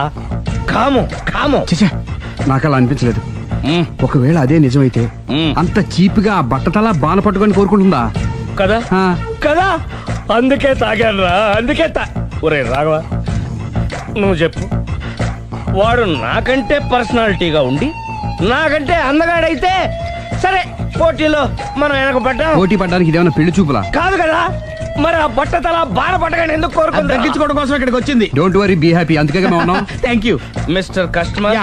కాము. చచ్చా, నాకు అలా అనిపించలేదు. ఒకవేళ అదే నిజమైతే అంత చీప్ గా బట్టతలా బాన పట్టుకొని కోరుకుంటుందా? కదా కదా, అందుకే తాగాను రా, అందుకే ఒరే రాఘవ, నువ్వు చెప్పు, వాడు నాకంటే పర్సనాలిటీగా ఉండి నాకంటే అందగాడైతే సరే, పోటీలో మనం వెనక పడ్డాం. పోటీ పడ్డానికి ఇదేమన్నా పెళ్లి చూపులా? కాదు కదా, మరి ఆ బట్టతల బాన పట్టగానే ఎందుకు కోరుకుంటా? తగ్గించుకోవడం కోసం ఇక్కడికి వచ్చింది. Don't worry, be happy. అందుకే మేము ఉన్నాం. Thank you mister customer.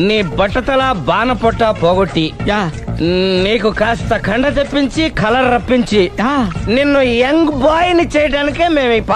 నీ బట్టతల బాన పొట్ట పోగొట్టి నీకు కాస్త కండ తెప్పించి కలర్ రప్పించి నిన్ను యంగ్ బాయ్ ని చేయడానికే మేము